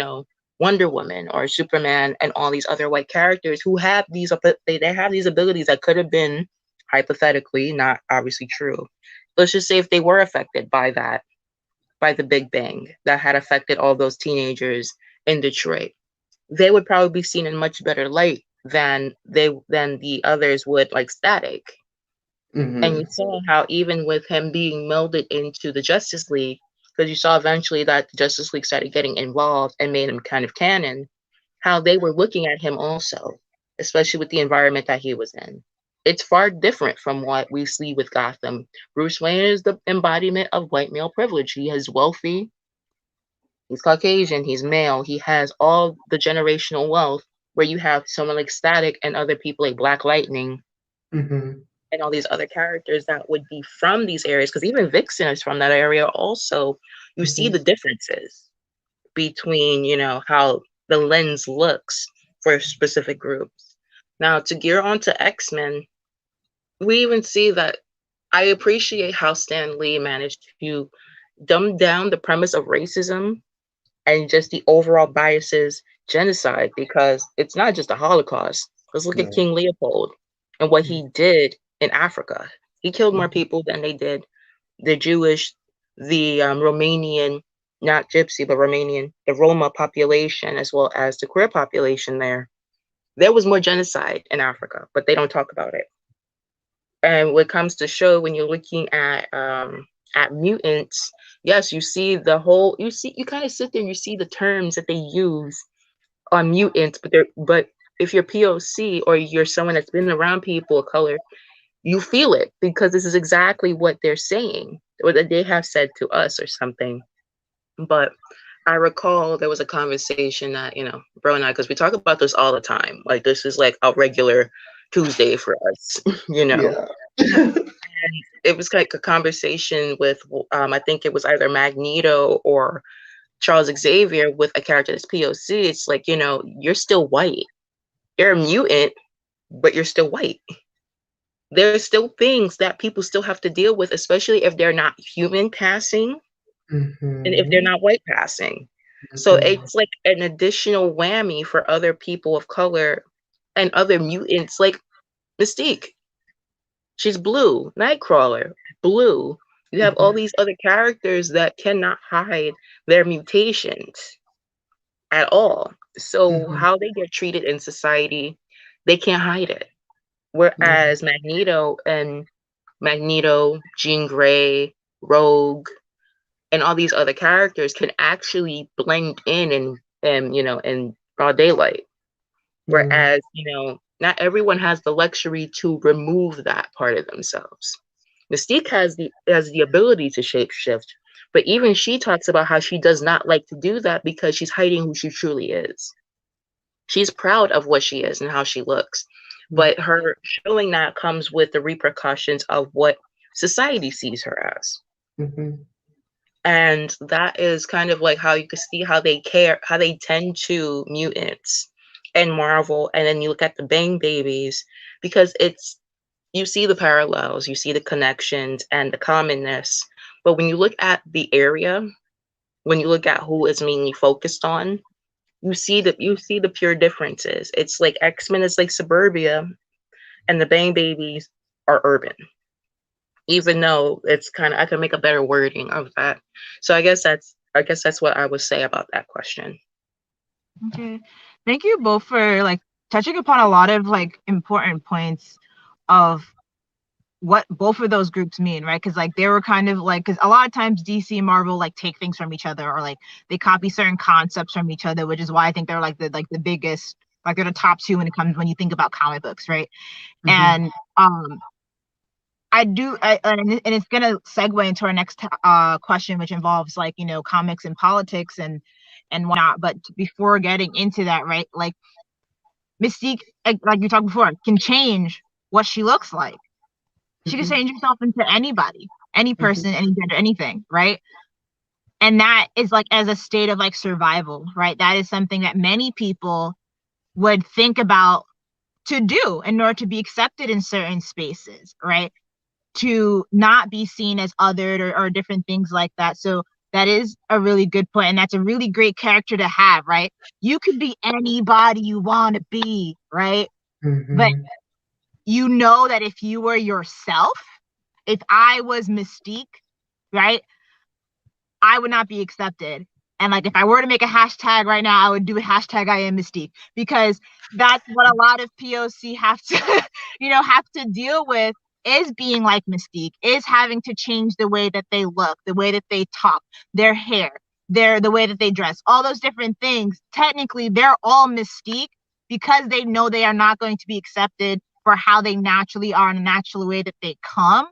Wonder Woman or Superman and all these other white characters who have they have these abilities that could have been hypothetically, not obviously true. Let's just say if they were affected by that, by the Big Bang that had affected all those teenagers in Detroit, they would probably be seen in much better light than the others would, like Static. And you saw how even with him being melded into the Justice League, because you saw eventually that the Justice League started getting involved and made him kind of canon, how they were looking at him also, especially with the environment that he was in. It's far different from what we see with Gotham. Bruce Wayne is the embodiment of white male privilege. He is wealthy, he's Caucasian, he's male, he has all the generational wealth, where you have someone like Static and other people like Black Lightning, and all these other characters that would be from these areas, because even Vixen is from that area also. You see the differences between, how the lens looks for specific groups. Now, to gear on to X-Men, we even see that I appreciate how Stan Lee managed to dumb down the premise of racism and just the overall biases, genocide, because it's not just the Holocaust. Let's look at King Leopold and what he did in Africa. He killed more people than they did the Jewish, the Romanian, not Gypsy, but Romanian, the Roma population, as well as the queer population there. There was more genocide in Africa, but they don't talk about it. And when it comes to show, when you're looking at mutants, yes, you see you kind of sit there and you see the terms that they use on mutants, but if you're POC or you're someone that's been around people of color, you feel it, because this is exactly what they're saying, or that they have said to us or something. But I recall there was a conversation that, bro and I, because we talk about this all the time. Like, this is like a regular Tuesday for us, Yeah. And it was like a conversation with, I think it was either Magneto or Charles Xavier with a character that's POC. It's like, you're still white. You're a mutant, but you're still white. There's still things that people still have to deal with, especially if they're not human passing and if they're not white passing. So it's like an additional whammy for other people of color and other mutants, like Mystique. She's blue. Nightcrawler, blue. You have all these other characters that cannot hide their mutations at all. So how they get treated in society, they can't hide it. Whereas Magneto, Jean Grey, Rogue, and all these other characters can actually blend in in broad daylight. Whereas, not everyone has the luxury to remove that part of themselves. Mystique has the ability to shapeshift, but even she talks about how she does not like to do that because she's hiding who she truly is. She's proud of what she is and how she looks, but her showing that comes with the repercussions of what society sees her as. And that is kind of like how you can see how they tend to mutants and Marvel, and then you look at the Bang Babies, because you see the parallels, you see the connections and the commonness. But when you look at the area, when you look at who is mainly focused on, you see the pure differences. It's like X-Men is like suburbia, and the Bang Babies are urban. Even though it's kind of, I could make a better wording of that. So I guess that's what I would say about that question. Okay, thank you both for like touching upon a lot of like important points of what both of those groups mean, right? Because like they were kind of like, because a lot of times DC and Marvel like take things from each other, or like they copy certain concepts from each other, which is why I think they're like the biggest, like they're the top two when you think about comic books, right? And and it's gonna segue into our next question, which involves like, you know, comics and politics and whatnot. But before getting into that, right, like Mystique, like you talked before, can change what she looks like. She can change herself into anybody, any person, any gender, anything, right? And that is like as a state of like survival, right? That is something that many people would think about to do in order to be accepted in certain spaces, right? To not be seen as othered or different things like that. So that is a really good point, and that's a really great character to have, right? You could be anybody you want to be, right? But you know that if you were yourself, if I was Mystique, right, I would not be accepted. And like if I were to make a hashtag right now, I would do a hashtag I am Mystique, because that's what a lot of POC have to, you know, have to deal with, is being like Mystique, is having to change the way that they look, the way that they talk, their hair, the way that they dress, all those different things. Technically, they're all Mystique because they know they are not going to be accepted for how they naturally are in a natural way that they come.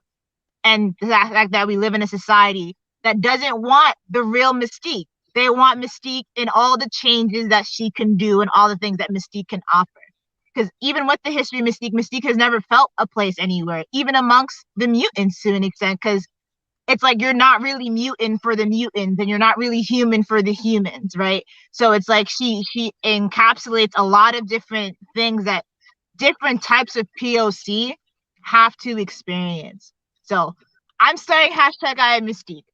And the fact that we live in a society that doesn't want the real Mystique. They want Mystique in all the changes that she can do and all the things that Mystique can offer. Because even with the history of Mystique, Mystique has never felt a place anywhere, even amongst the mutants to an extent, because it's like you're not really mutant for the mutants and you're not really human for the humans, right? So it's like she encapsulates a lot of different things that different types of POC have to experience. So I'm starting hashtag I am Mystique.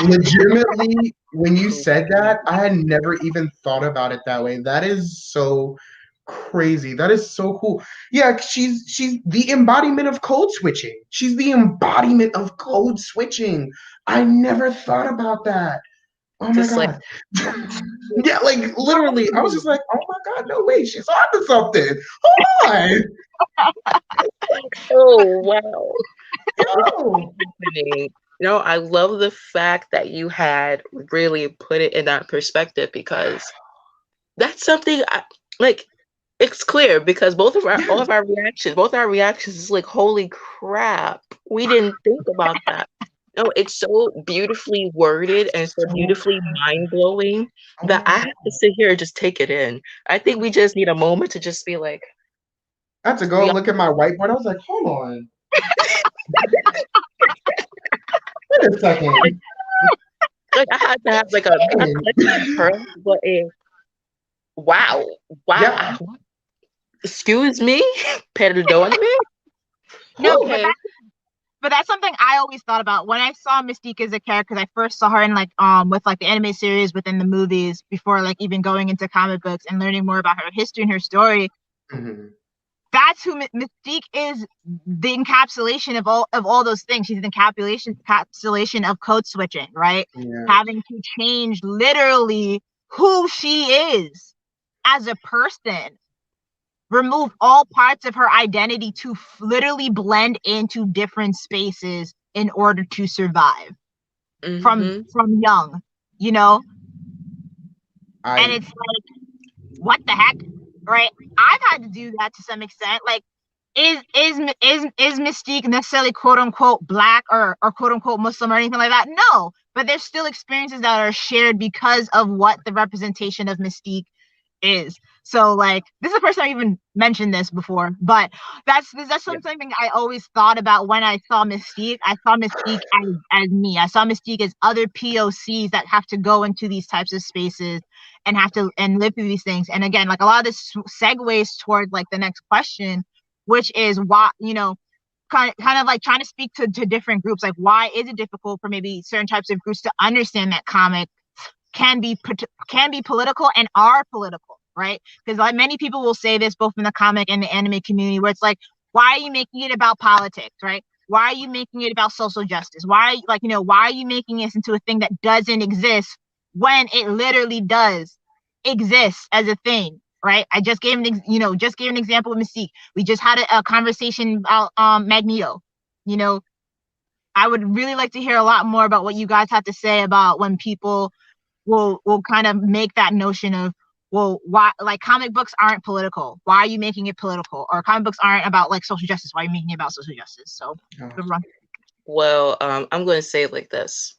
Legitimately, when you said that, I had never even thought about it that way. That is so crazy. That is so cool. Yeah, she's the embodiment of code switching. She's the embodiment of code switching. I never thought about that. Oh my Just god. Yeah, like literally, I was just like, oh my god, no way, she's onto something. Hold on. Oh wow. Yo. No, I love the fact that you had really put it in that perspective, because that's something it's clear, because all of our reactions is like, holy crap, we didn't think about that. No, it's so beautifully worded and so beautifully mind-blowing that I have to sit here and just take it in. I think we just need a moment to just be like, I had to go look at my whiteboard. I was like, hold on. Wait a second. like I had to have like wow. Yeah. Excuse me? Perdóname? No, Okay. but that's something I always thought about when I saw Mystique as a character. Because I first saw her in like with like the anime series within the movies before like even going into comic books and learning more about her history and her story. That's who Mystique is, the encapsulation of all those things. She's the encapsulation of code switching, right? Yeah. Having to change literally who she is as a person. Remove all parts of her identity to literally blend into different spaces in order to survive from young, you know? And it's like, what the heck, right? I've had to do that to some extent. Like, is Mystique necessarily quote unquote black or quote unquote Muslim or anything like that? No, but there's still experiences that are shared because of what the representation of Mystique is. So like, this is the first time I even mentioned this before, but that's something I always thought about when I saw Mystique. I saw Mystique as me. I saw Mystique as other POCs that have to go into these types of spaces and have to live through these things. And again, like a lot of this segues toward like the next question, which is why, kind of like trying to speak to different groups. Like, why is it difficult for maybe certain types of groups to understand that comic can be political and are political, right? Because like many people will say this both in the comic and the anime community, where it's like, why are you making it about politics, right? Why are you making it about social justice? Why are you making this into a thing that doesn't exist when it literally does exist as a thing, right? I just gave an example of Mystique. We just had a conversation about Magneto. I would really like to hear a lot more about what you guys have to say about when people will kind of make that notion of, well, why, like, comic books aren't political. Why are you making it political? Or comic books aren't about like social justice. Why are you making it about social justice? So good run. Well, I'm going to say it like this.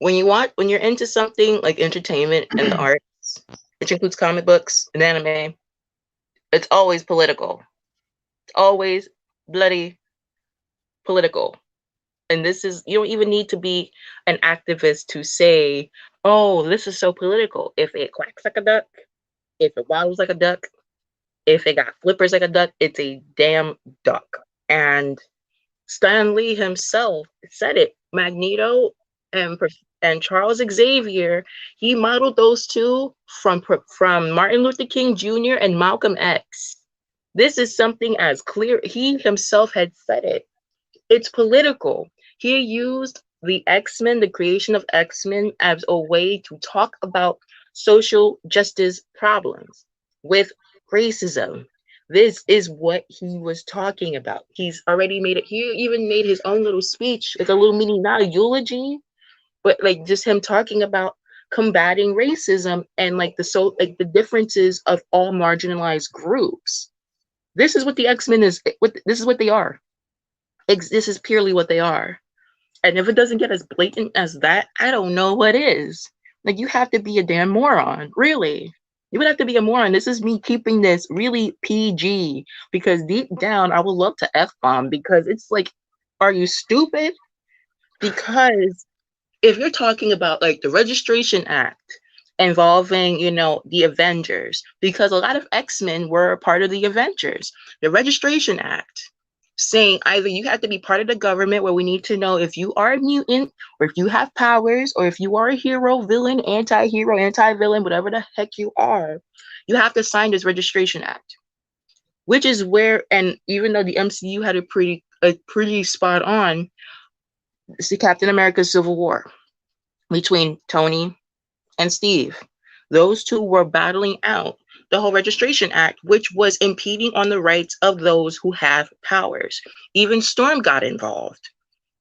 When you're into something like entertainment and the arts, which includes comic books and anime, it's always political. It's always bloody political. And this is, you don't even need to be an activist to say, oh, this is so political. If it quacks like a duck, if it waddles like a duck, if it got flippers like a duck, it's a damn duck. And Stan Lee himself said it. Magneto and Charles Xavier, he modeled those two from Martin Luther King Jr. and Malcolm X. This is something as clear. He himself had said it. It's political. He used the X-Men, the creation of X-Men, as a way to talk about social justice problems with racism. This is what he was talking about. He's already made it. He even made his own little speech, like a little mini, not a eulogy, but like just him talking about combating racism and like the differences of all marginalized groups. This is what the X-Men is. This is what they are. This is purely what they are. And if it doesn't get as blatant as that, I don't know what is. Like, you have to be a damn moron, really. You would have to be a moron. This is me keeping this really PG, because deep down, I would love to F-bomb, because it's like, are you stupid? Because if you're talking about like the Registration Act involving, the Avengers, because a lot of X-Men were a part of the Avengers, the Registration Act, saying either you have to be part of the government, where we need to know if you are a mutant or if you have powers or if you are a hero, villain, anti-hero, anti-villain, whatever the heck you are, you have to sign this Registration Act, which is where, and even though the MCU had a pretty spot on, it's the Captain America Civil War between Tony and Steve. Those two were battling out the whole Registration Act, which was impeding on the rights of those who have powers. Even Storm got involved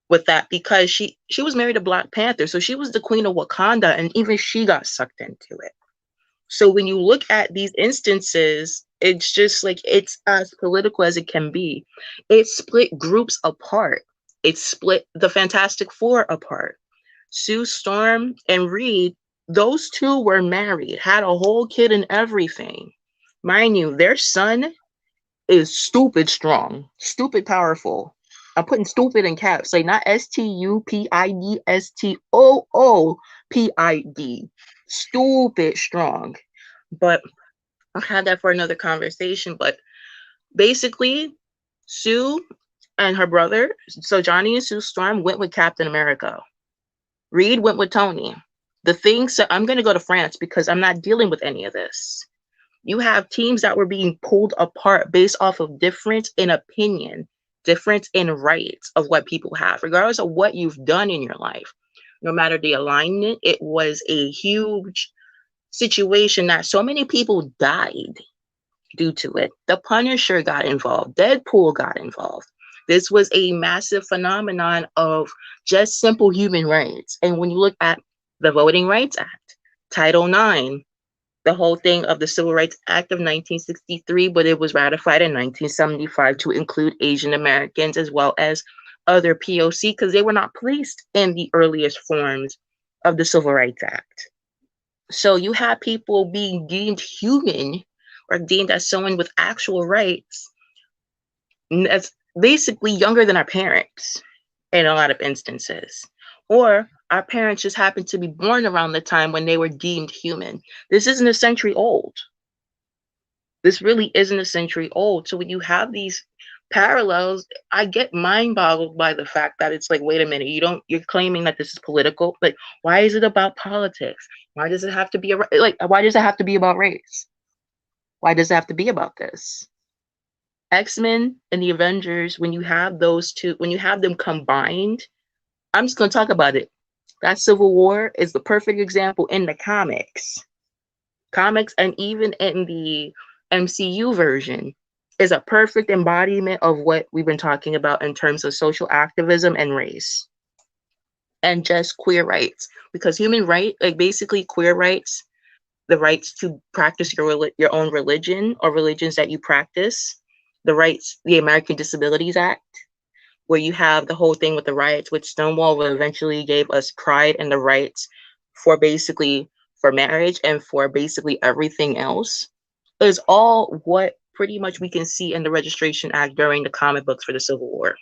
with that because she was married to Black Panther, so she was the queen of Wakanda, and even she got sucked into it. So when you look at these instances, it's just like, it's as political as it can be. It split groups apart. It split the Fantastic Four apart. Sue Storm and Reed, those two were married, had a whole kid and everything. Mind you, their son is stupid strong, stupid powerful. I'm putting stupid in caps, like not STUPID, STOOPID. Stupid strong. But I'll have that for another conversation. But basically, Sue and her brother, so Johnny and Sue Storm, went with Captain America. Reed went with Tony. The thing, so I'm going to go to France because I'm not dealing with any of this. You have teams that were being pulled apart based off of difference in opinion, difference in rights of what people have, regardless of what you've done in your life. No matter the alignment, it was a huge situation that so many people died due to it. The Punisher got involved. Deadpool got involved. This was a massive phenomenon of just simple human rights. And when you look at the Voting Rights Act, Title IX, the whole thing of the Civil Rights Act of 1963, but it was ratified in 1975 to include Asian Americans as well as other POC because they were not placed in the earliest forms of the Civil Rights Act. So you have people being deemed human or deemed as someone with actual rights that's basically younger than our parents in a lot of instances. Or our parents just happened to be born around the time when they were deemed human. This isn't a century old. This really isn't a century old. So when you have these parallels, I get mind boggled by the fact that it's like, wait a minute, you're claiming that this is political. Like, why is it about politics? Why does it have to be why does it have to be about race? Why does it have to be about this? X-Men and the Avengers, when you have those two, when you have them combined, I'm just going to talk about it. That Civil War is the perfect example in the comics. Comics, and even in the MCU version, is a perfect embodiment of what we've been talking about in terms of social activism and race. And just queer rights. Because human rights, like basically queer rights, the rights to practice your own religion or religions that you practice, the rights, the American Disabilities Act, where you have the whole thing with the riots with Stonewall, what eventually gave us pride and the rights for basically for marriage and for basically everything else, is all what pretty much we can see in the Registration Act during the comic books for the Civil War.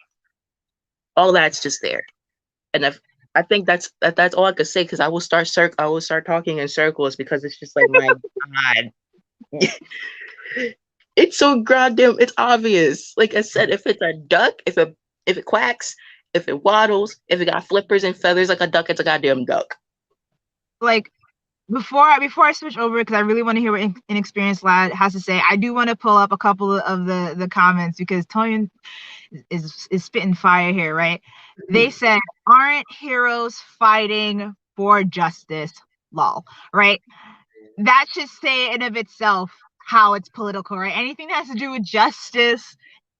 All that's just there. And I think that's all I could say, because I will start talking in circles because it's just like, my God. It's so goddamn, it's obvious. Like I said, if it's a duck, if it quacks, if it waddles, if it got flippers and feathers like a duck, it's a goddamn duck. Like, before I switch over, because I really want to hear what Inexperienced Lad has to say, I do want to pull up a couple of the comments, because Tony is spitting fire here, right? They said, aren't heroes fighting for justice? Lol, right? That should say in of itself how it's political, right? Anything that has to do with justice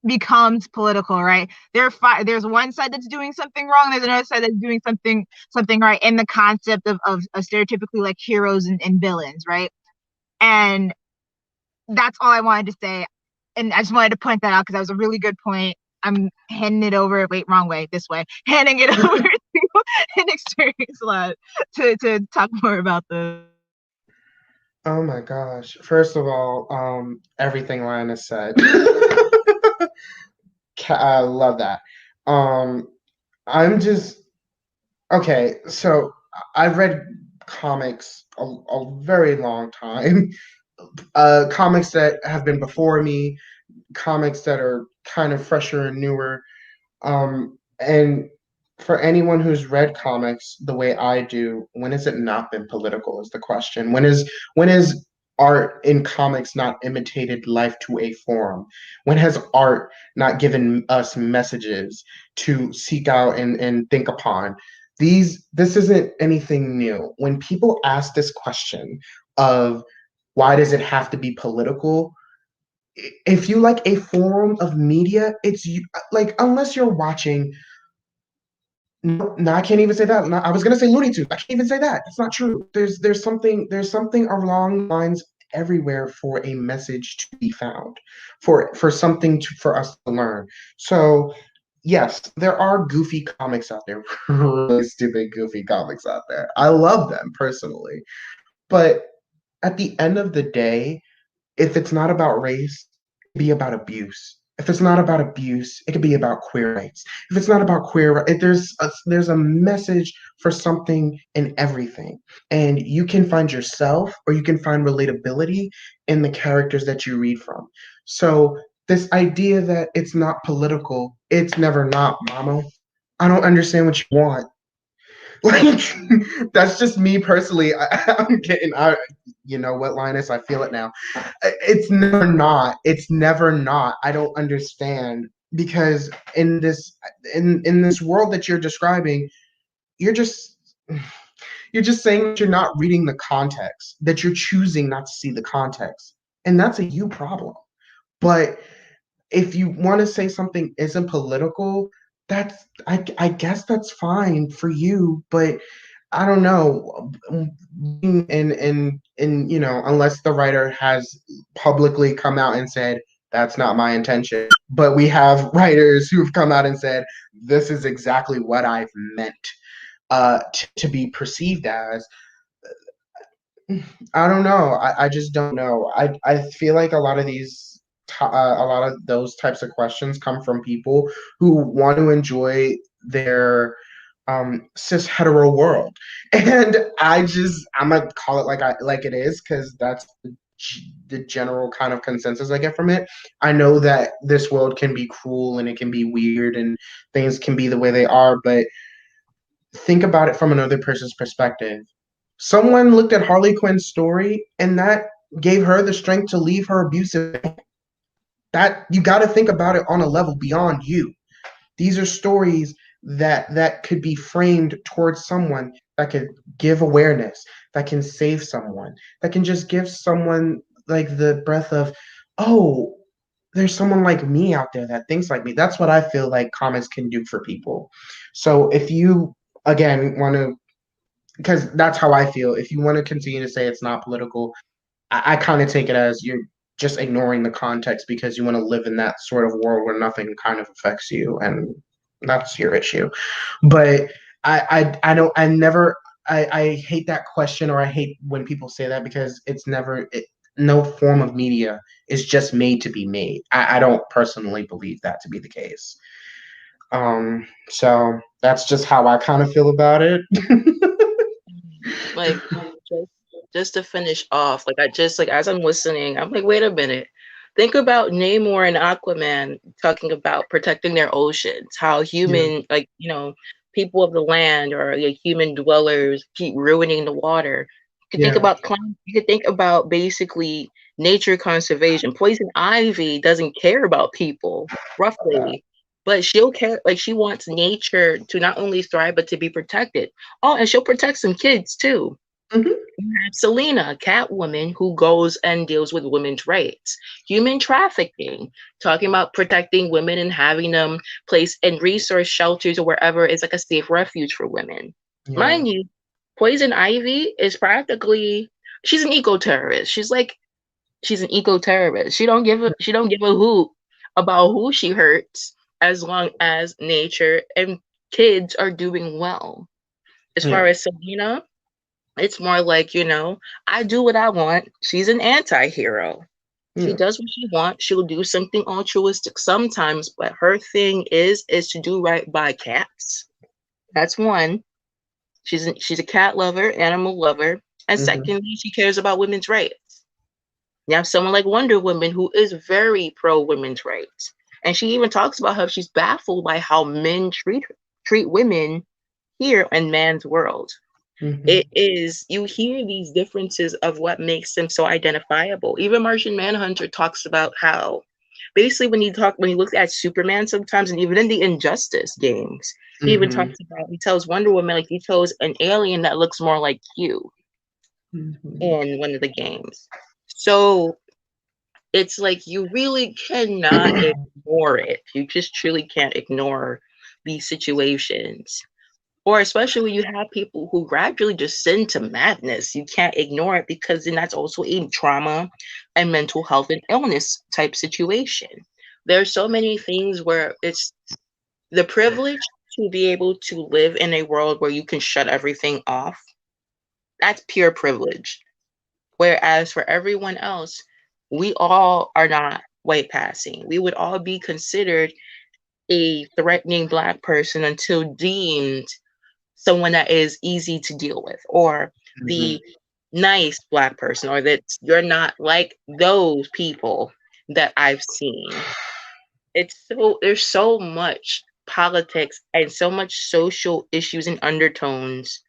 becomes political, right? There's one side that's doing something wrong, there's another side that's doing something right, in the concept of stereotypically like heroes and villains, right? And that's all I wanted to say. And I just wanted to point that out because that was a really good point. I'm handing it over, wrong way, this way. Handing it over to Inexperienced Lad to talk more about this. Oh my gosh. First of all, everything Linus said. I love that. I'm just okay, so I've read comics a very long time. Comics that have been before me, comics that are kind of fresher and newer. And for anyone who's read comics the way I do, when has it not been political is the question. When is art in comics not imitated life to a form? When has art not given us messages to seek out and think upon? This isn't anything new. When people ask this question of why does it have to be political? If you like a form of media, like, unless you're watching. No, I can't even say that. No, I was gonna say Looney Tunes. I can't even say that. It's not true. There's something along lines everywhere for a message to be found, for something for us to learn. So yes, there are goofy comics out there, really stupid goofy comics out there. I love them personally, but at the end of the day, if it's not about race, it could be about abuse. If it's not about abuse, it could be about queer rights. If it's not about there's a message for something in everything, and you can find yourself or you can find relatability in the characters that you read from. So this idea that it's not political, it's never not, Mama. I don't understand what you want. Like, that's just me personally. I'm getting out. You know what, Linus? I feel it now. It's never not. It's never not. I don't understand, because in this world that you're describing, you're just saying that you're not reading the context, that you're choosing not to see the context, and that's a you problem. But if you want to say something isn't political, I guess that's fine for you, but I don't know, and you know, unless the writer has publicly come out and said that's not my intention, but we have writers who've come out and said this is exactly what I've meant to be perceived as. I don't know. I just don't know. I feel like a lot of a lot of those types of questions come from people who want to enjoy their cis hetero world, and I'm gonna call it like it is because that's the general kind of consensus I get from it. I know that this world can be cruel and it can be weird and things can be the way they are, but think about it from another person's perspective. Someone looked at Harley Quinn's story and that gave her the strength to leave her abusive. That you got to think about it on a level beyond you. These are stories that could be framed towards someone that could give awareness, that can save someone, that can just give someone like the breath of, oh, there's someone like me out there that thinks like me. That's what I feel like comics can do for people. So if you again want to, because that's how I feel. If you want to continue to say it's not political, I kind of take it as you're just ignoring the context because you want to live in that sort of world where nothing kind of affects you, and that's your issue. But I don't I never I hate that question, or I hate when people say that because it's never no form of media is just made to be made. I don't personally believe that to be the case. So that's just how I kind of feel about it. Like just to finish off, like I just like as I'm listening, I'm like, wait a minute. Think about Namor and Aquaman talking about protecting their oceans, how human, like, you know, people of the land or like human dwellers keep ruining the water. You could think about you could think about basically nature conservation. Poison Ivy doesn't care about people, roughly, but she'll care, like she wants nature to not only thrive but to be protected. Oh, and she'll protect some kids too. Mhm. You have Selena, Catwoman, who goes and deals with women's rights, human trafficking, talking about protecting women and having them placed in resource shelters or wherever is like a safe refuge for women. Yeah. Mind you, Poison Ivy is practically she's an eco-terrorist. She's an eco-terrorist. She don't give a hoot about who she hurts as long as nature and kids are doing well. As far as Selena, it's more like, you know, I do what I want. She's an anti-hero. She does what she wants. She'll do something altruistic sometimes, but her thing is to do right by cats. That's one. She's a cat lover, animal lover, and secondly, she cares about women's rights. You have someone like Wonder Woman who is very pro women's rights, and she even talks about how she's baffled by how men treat women here in man's world. It is, you hear these differences of what makes them so identifiable. Even Martian Manhunter talks about how basically when he looks at Superman sometimes, and even in the Injustice games, he even talks about, he tells Wonder Woman like he chose an alien that looks more like you in one of the games. So it's like you really cannot ignore it. You just truly can't ignore these situations. Or especially when you have people who gradually descend to madness, you can't ignore it because then that's also a trauma and mental health and illness type situation. There are so many things where it's the privilege to be able to live in a world where you can shut everything off. That's pure privilege. Whereas for everyone else, we all are not white passing. We would all be considered a threatening Black person until deemed someone that is easy to deal with, or the nice Black person, or that you're not like those people that I've seen. There's so much politics and so much social issues and undertones.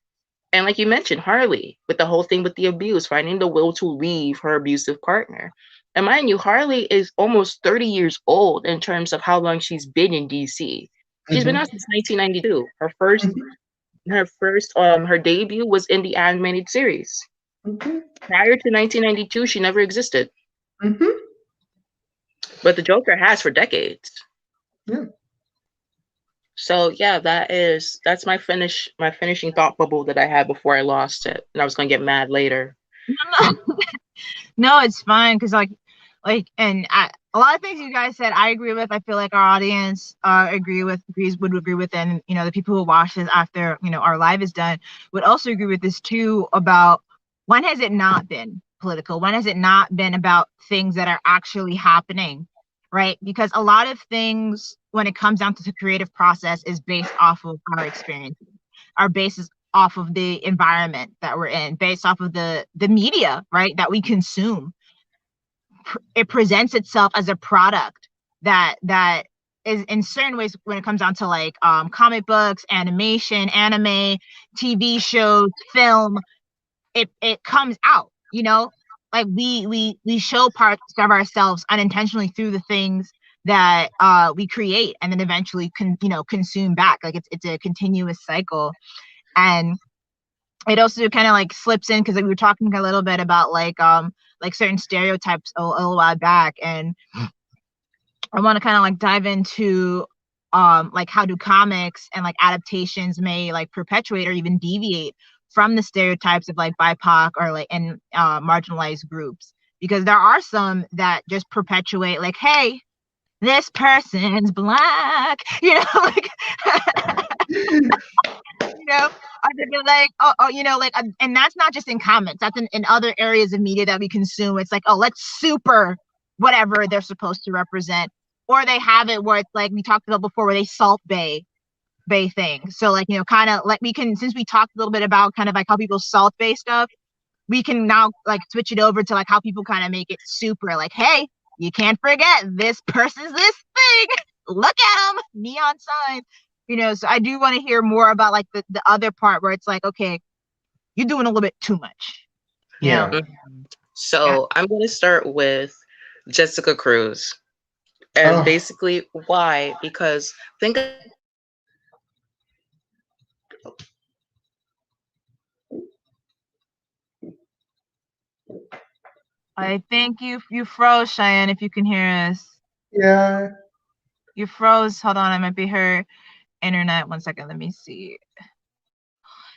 And like you mentioned, Harley, with the whole thing with the abuse, finding the will to leave her abusive partner. And mind you, Harley is almost 30 years old in terms of how long she's been in DC. She's been out since 1992. Her debut was in the animated series. Prior to 1992, she never existed. But the Joker has for decades. So yeah, that's my finishing thought bubble that I had before I lost it, and I was gonna get mad later. No, it's fine because and a lot of things you guys said I agree with. I feel like our audience would agree with, and the people who watch this after our live is done would also agree with this too. About when has it not been political? When has it not been about things that are actually happening, right? Because a lot of things when it comes down to the creative process is based off of our experiences, our basis off of the environment that we're in, based off of the media, right, that we consume. It presents itself as a product that is in certain ways when it comes down to like comic books, animation, anime, TV shows, film. It comes out, like we show parts of ourselves unintentionally through the things that we create and then eventually consume back. Like it's a continuous cycle. And it also kind of like slips in because we were talking a little bit about like certain stereotypes a little while back, and I want to kind of like dive into like how do comics and like adaptations may like perpetuate or even deviate from the stereotypes of like BIPOC or like and marginalized groups, because there are some that just perpetuate like, hey, this person's black, like or they'd be like, like, and that's not just in comics, that's in other areas of media that we consume. It's like, oh, let's super whatever they're supposed to represent. Or they have it where it's like we talked about before, where they salt bay things. So like, kind of like we can, since we talked a little bit about kind of like how people salt bay stuff, we can now like switch it over to like how people kind of make it super like, hey, you can't forget this person's this thing. Look at them, neon signs. So I do want to hear more about like the other part where it's like, okay, you're doing a little bit too much. Yeah. So I'm going to start with Jessica Cruz. And basically, why? Because think I think you froze, Cheyenne, if you can hear us. Yeah. You froze. Hold on, it might be her internet. 1 second, let me see.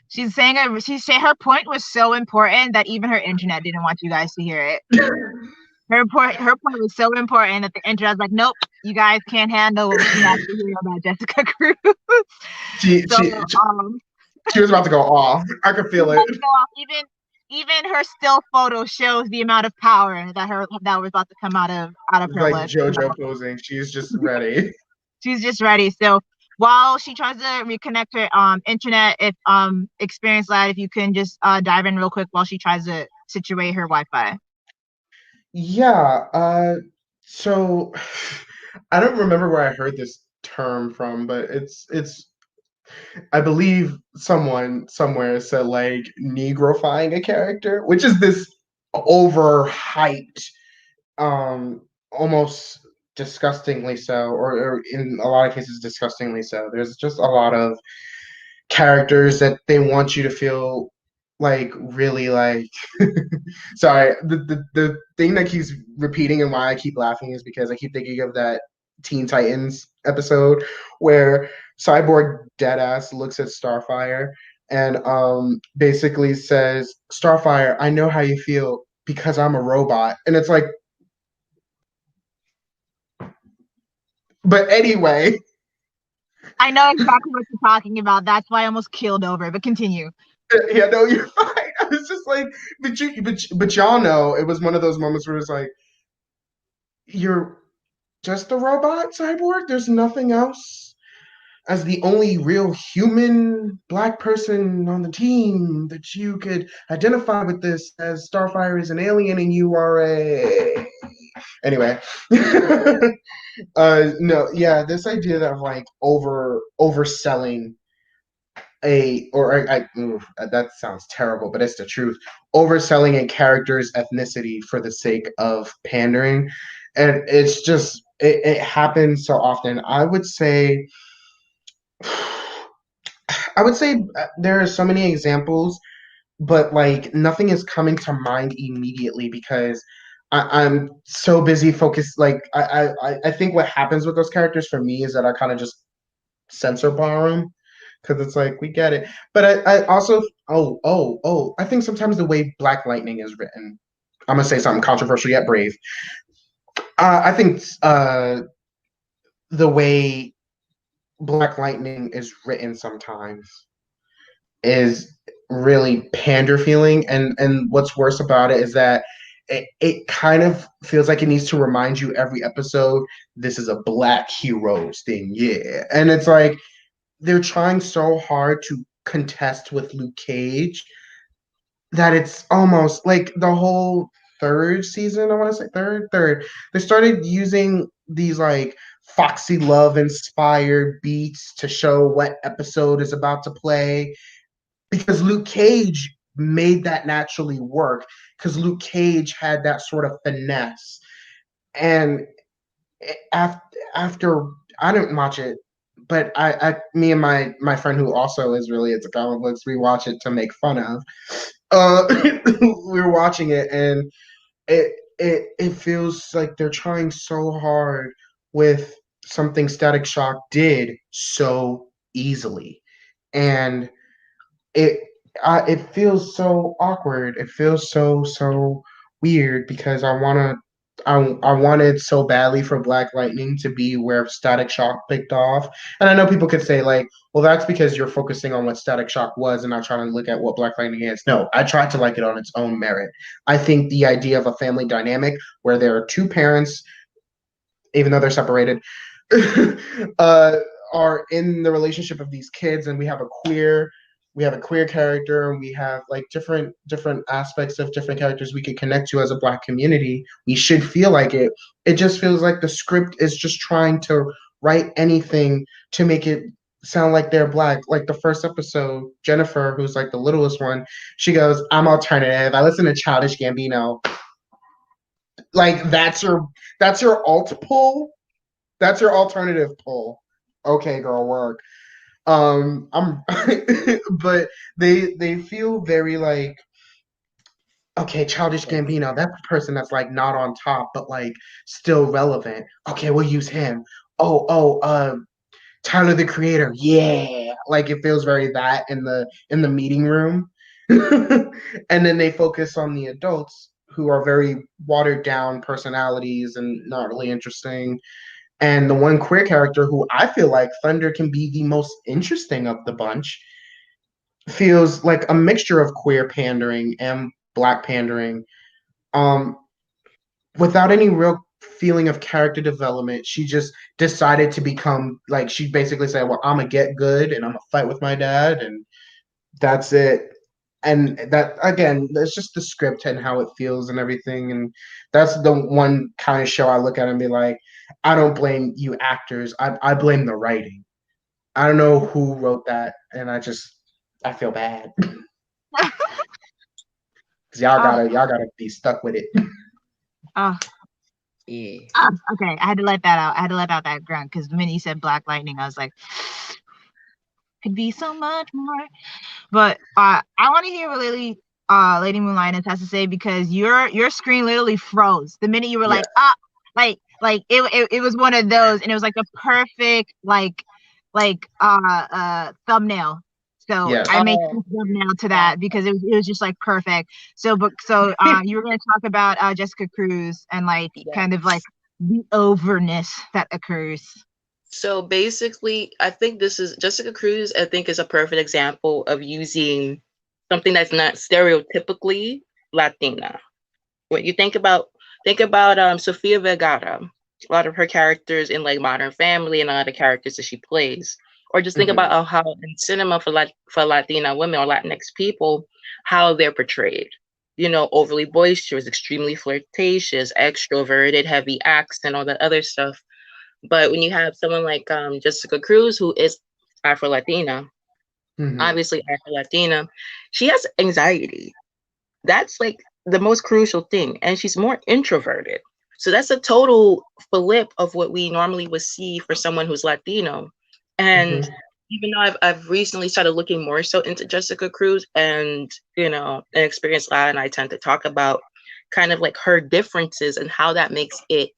She's saying her point was so important that even her internet didn't want you guys to hear it. Her point was so important that the internet was like, nope, you guys can't handle what we have to hear about Jessica Cruz. She was about to go off. I could feel it. Even her still photo shows the amount of power that was about to come out of her like lips. JoJo posing. She's just ready. She's just ready. So while she tries to reconnect her internet, if Experience Lad, if you can just dive in real quick while she tries to situate her Wi-Fi. Yeah. So I don't remember where I heard this term from, but it's I believe someone somewhere said like negrifying a character, which is this overhyped, almost disgustingly so, or in a lot of cases disgustingly so. There's just a lot of characters that they want you to feel like really like sorry, the thing that keeps repeating and why I keep laughing is because I keep thinking of that Teen Titans episode where Cyborg deadass looks at Starfire and basically says, Starfire, I know how you feel because I'm a robot. And it's like, but anyway. I know exactly what you're talking about. That's why I almost killed over it, but continue. Yeah, no, you're fine. I was just like, but y'all know it was one of those moments where it's like, you're just a robot, Cyborg? There's nothing else? As the only real human black person on the team that you could identify with this, as Starfire is an alien and you are a... Anyway. No, yeah, this idea of like overselling that sounds terrible, but it's the truth. Overselling a character's ethnicity for the sake of pandering, and it's just it happens so often. I would say there are so many examples, but like nothing is coming to mind immediately because I'm so busy focused. Like I think what happens with those characters for me is that I kind of just censor bar them because it's like we get it. But I also I think sometimes the way Black Lightning is written, I'm gonna say something controversial yet brave. I think the way Black Lightning is written sometimes is really pander feeling, and what's worse about it is that it kind of feels like it needs to remind you every episode this is a Black heroes thing, yeah, and it's like they're trying so hard to contest with Luke Cage that it's almost like the whole third season, I want to say third, they started using these like Foxy Love inspired beats to show what episode is about to play because Luke Cage made that naturally work because Luke Cage had that sort of finesse. And after I didn't watch it, but me and my friend who also is really into comic books, we watch it to make fun of. We were watching it, and it feels like they're trying so hard with something Static Shock did so easily, and it it feels so awkward. It feels so weird because I wanted so badly for Black Lightning to be where Static Shock picked off. And I know people could say like, well, that's because you're focusing on what Static Shock was and not trying to look at what Black Lightning is. No, I tried to like it on its own merit. I think the idea of a family dynamic where there are two parents, even though they're separated, uh, are in the relationship of these kids, and we have a queer character, and we have like different aspects of different characters we could connect to as a Black community. We should feel like it. It just feels like the script is just trying to write anything to make it sound like they're Black. Like the first episode, Jennifer, who's like the littlest one, she goes, "I'm alternative. I listen to Childish Gambino." Like that's your alt pull. That's your alternative pull. Okay, girl, work. I'm but they feel very like, okay, Childish Gambino, that's the person that's like not on top but like still relevant. Okay, we'll use him. Tyler the Creator, yeah. Like it feels very that in the meeting room. And then they focus on the adults who are very watered down personalities and not really interesting. And the one queer character who I feel like Thunder can be the most interesting of the bunch feels like a mixture of queer pandering and Black pandering. Um, Without any real feeling of character development, she just decided to become like she basically said, "Well, I'm gonna get good and I'm gonna fight with my dad, and that's it." And that again, it's just the script and how it feels and everything. And that's the one kind of show I look at and be like, I don't blame you actors. I blame the writing. I don't know who wrote that, and I feel bad. 'Cause y'all gotta be stuck with it. Oh, Yeah. okay. I had to let that out. I had to let out that grunt because the minute you said Black Lightning, I was like, could be so much more. But I want to hear what Lady Moonlight has to say because your screen literally froze the minute you were like, it was one of those, and it was like a perfect thumbnail. So Yes. I made a thumbnail to that because it was just like perfect. So you were going to talk about Jessica Cruz and like kind of like the overness that occurs. So basically, I think this is Jessica Cruz, I think is a perfect example of using something that's not stereotypically Latina. When you think about Sofia Vergara, a lot of her characters in like Modern Family and a lot of characters that she plays. Or just think about how in cinema for Latina women or Latinx people, how they're portrayed. You know, overly boisterous, extremely flirtatious, extroverted, heavy accent, all that other stuff. But when you have someone like Jessica Cruz, who is Afro-Latina, obviously Afro-Latina, she has anxiety. That's like the most crucial thing. And she's more introverted. So that's a total flip of what we normally would see for someone who's Latino. And even though I've recently started looking more so into Jessica Cruz and, you know, an experienced Latin, I tend to talk about kind of like her differences and how that makes it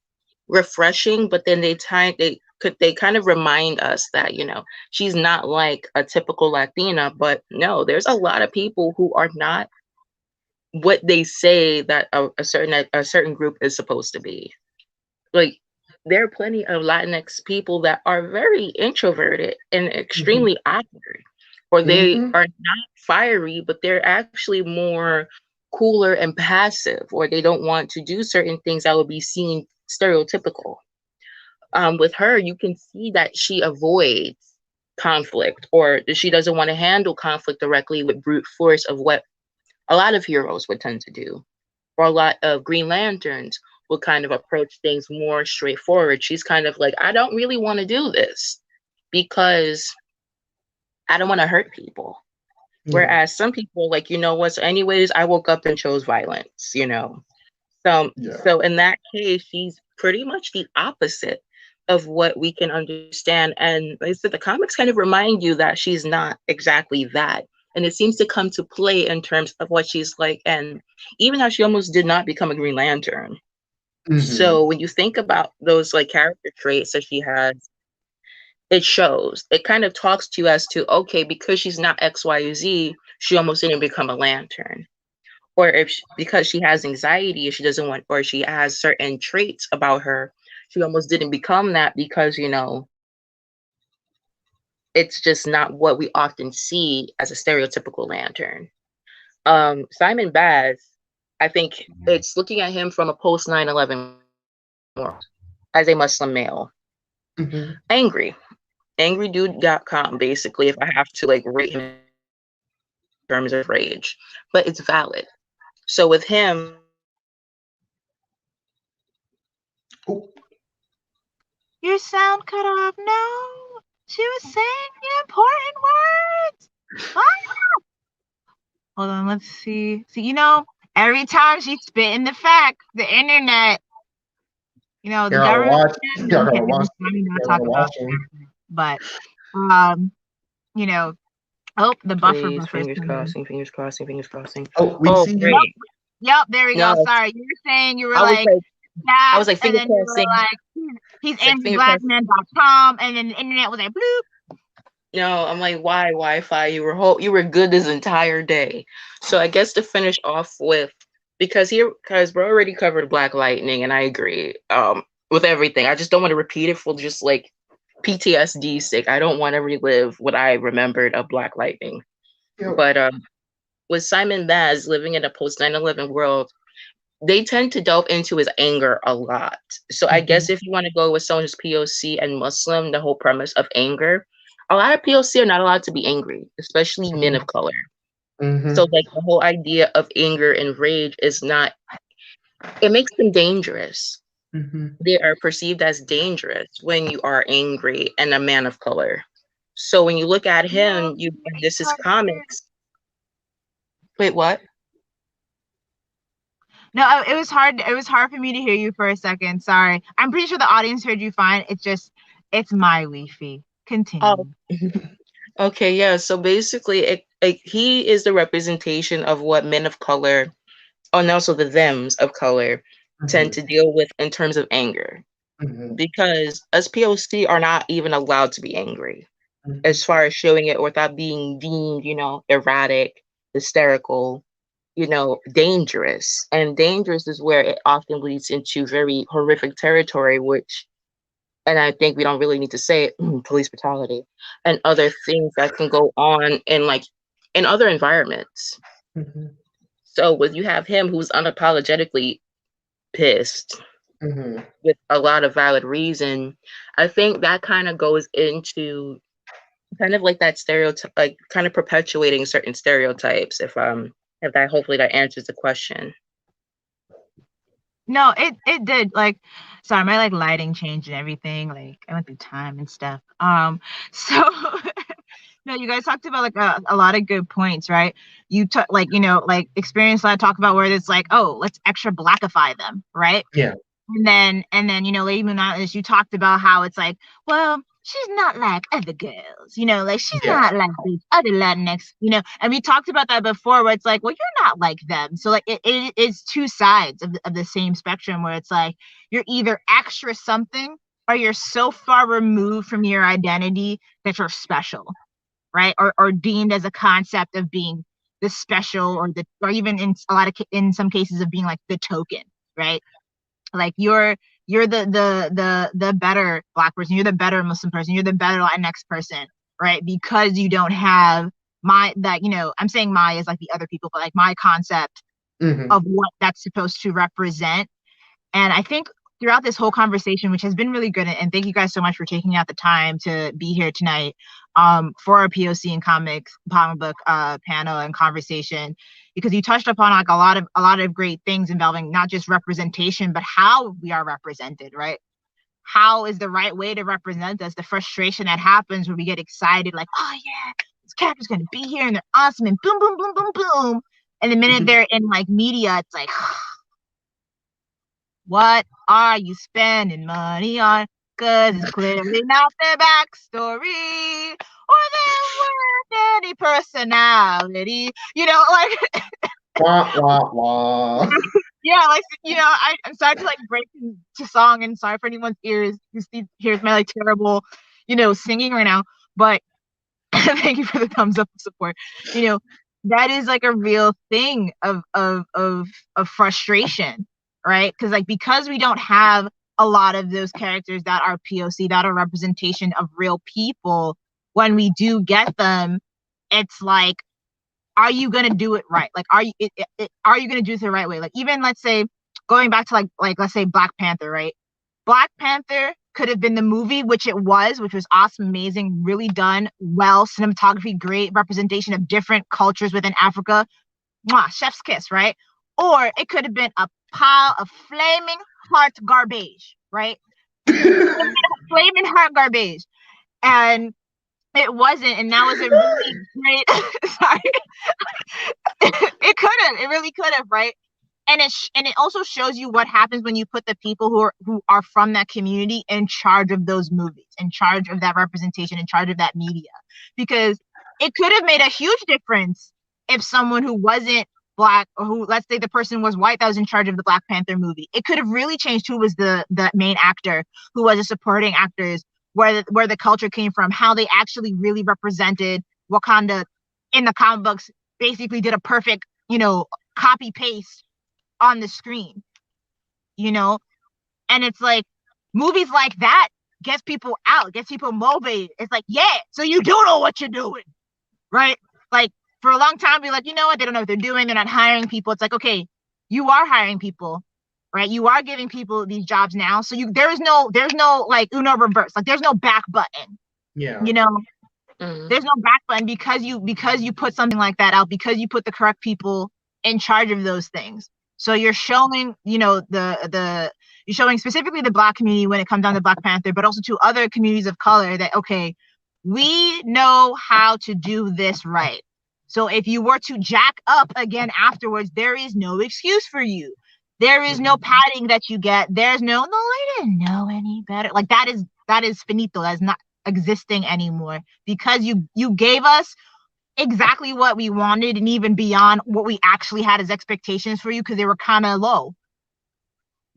refreshing, but then they they kind of remind us that, you know, she's not like a typical Latina, but no, there's a lot of people who are not what they say that a certain group is supposed to be. Like, there are plenty of Latinx people that are very introverted and extremely awkward, or they are not fiery, but they're actually more cooler and passive, or they don't want to do certain things that would be seen stereotypical. With her, you can see that she avoids conflict, or that she doesn't want to handle conflict directly with brute force of what a lot of heroes would tend to do, or a lot of Green Lanterns will kind of approach things more straightforward. She's kind of like, I don't really want to do this because I don't want to hurt people. Yeah. Whereas some people like, you know what, so anyways, I woke up and chose violence, you know. So in that case, she's pretty much the opposite of what we can understand. And like I said, the comics kind of remind you that she's not exactly that. And it seems to come to play in terms of what she's like, and even how she almost did not become a Green Lantern. So when you think about those like character traits that she has, it shows. It kind of talks to you as to, okay, because she's not X, Y, or Z, she almost didn't become a lantern. Or because she has anxiety, she doesn't want, or she has certain traits about her, she almost didn't become that because, you know, it's just not what we often see as a stereotypical lantern. Simon Baz, I think it's looking at him from a post 9/11 world as a Muslim male. Angry dude.com, basically, if I have to like rate him in terms of rage, but it's valid. So with him, Your sound cut off. No, she was saying important words. Ah! Hold on, let's see. See, you know, every time she's spitting the facts, the internet, you know, the government. But you know, the buffer please, buffer. fingers crossing. Oh, we see great. Yep, there we go. Sorry, you were saying you were like I was like, and then you were like, he's anti-blackman.com, and then the internet was like bloop. No, I'm like, why Wi-Fi? You were good this entire day. So I guess to finish off with, because we're already covered Black Lightning, and I agree with everything. I just don't want to repeat it for just like PTSD's sake. I don't want to relive what I remembered of Black Lightning. Yep. But with Simon Baz living in a post 9/11 world, they tend to delve into his anger a lot. So I guess if you want to go with someone who's POC and Muslim, the whole premise of anger, a lot of POC are not allowed to be angry, especially men of color. So like the whole idea of anger and rage is not, it makes them dangerous. They are perceived as dangerous when you are angry and a man of color. So when you look at him, this is comics. Wait, what? No, it was hard. It was hard for me to hear you for a second. Sorry. I'm pretty sure the audience heard you fine. It's my Wi-Fi. Continue. Oh. Okay, yeah. So basically, he is the representation of what men of color, and also the thems of color, tend to deal with in terms of anger. Because us POC are not even allowed to be angry, as far as showing it without being deemed, you know, erratic, hysterical, you know, dangerous. And dangerous is where it often leads into very horrific territory, which, and I think we don't really need to say it, police brutality and other things that can go on in other environments. So when you have him who's unapologetically pissed with a lot of valid reason, I think that kind of goes into kind of like that stereotype, like kind of perpetuating certain stereotypes. If that, hopefully that answers the question. No, it did. Like, sorry, my like lighting changed and everything. Like, I went through time and stuff. So no, you guys talked about like a lot of good points, right? You took like, you know, like experience that I talk about where it's like, oh, let's extra blackify them, right? Yeah. And then, you know, Lady Monotonous, you talked about how it's like, well, she's not like other girls, you know, like she's not like these other Latinx, you know, and we talked about that before where it's like, well, you're not like them. So like it is two sides of the same spectrum where it's like, you're either extra something or you're so far removed from your identity that you're special, right? Or deemed as a concept of being the special, or even in some cases of being like the token, right? Like you're the better Black person, you're the better Muslim person, you're the better Latinx person, right? Because you don't have I'm saying my is like the other people, but like my concept of what that's supposed to represent. And I think throughout this whole conversation, which has been really good, and thank you guys so much for taking out the time to be here tonight for our POC and comic book panel and conversation, because you touched upon like a lot of great things involving not just representation, but how we are represented, right? How is the right way to represent us? The frustration that happens when we get excited, like, oh yeah, this character's gonna be here and they're awesome, and boom, boom, boom, boom, boom. And the minute they're in like media, it's like, what are you spending money on? Because it's clearly not their backstory or their worth any personality. You know, like wah, wah, wah. yeah, like, you know, I'm sorry to like break into song, and sorry for anyone's ears who hears my like terrible, you know, singing right now. But thank you for the thumbs up support. You know, that is like a real thing of frustration, right? Because we don't have a lot of those characters that are POC, that are representation of real people. When we do get them, it's like, are you gonna do it right? Like, are you gonna do it the right way? Like, even let's say going back to like let's say Black Panther, right? Black Panther could have been the movie, which was awesome, amazing, really done well, cinematography, great representation of different cultures within Africa. Mwah, chef's kiss, right? Or it could have been a pile of flaming heart garbage, right? Flaming heart garbage. And it wasn't, and that was a really great sorry. It really could have, right? And it also shows you what happens when you put the people who are from that community in charge of those movies, in charge of that representation, in charge of that media. Because it could have made a huge difference if someone who wasn't Black, or who, let's say the person was white that was in charge of the Black Panther movie. It could have really changed who was the main actor, who was the supporting actors, where the culture came from, how they actually really represented Wakanda in the comic books, basically did a perfect, you know, copy paste on the screen, you know? And it's like, movies like that gets people out, gets people motivated. It's like, yeah, so you do know what you're doing, right? Like, for a long time, be like, you know what, they don't know what they're doing, they're not hiring people. It's like, okay, you are hiring people, right? You are giving people these jobs now. So there's no like Uno reverse, like there's no back button. Yeah. You know, there's no back button because you put something like that out, because you put the correct people in charge of those things. So you're showing, you know, you're showing specifically the Black community when it comes down to Black Panther, but also to other communities of color that, okay, we know how to do this right. So if you were to jack up again afterwards, there is no excuse for you. There is no padding that you get. There's no, I didn't know any better. Like that is finito. That's not existing anymore, because you gave us exactly what we wanted, and even beyond what we actually had as expectations for you, because they were kind of low.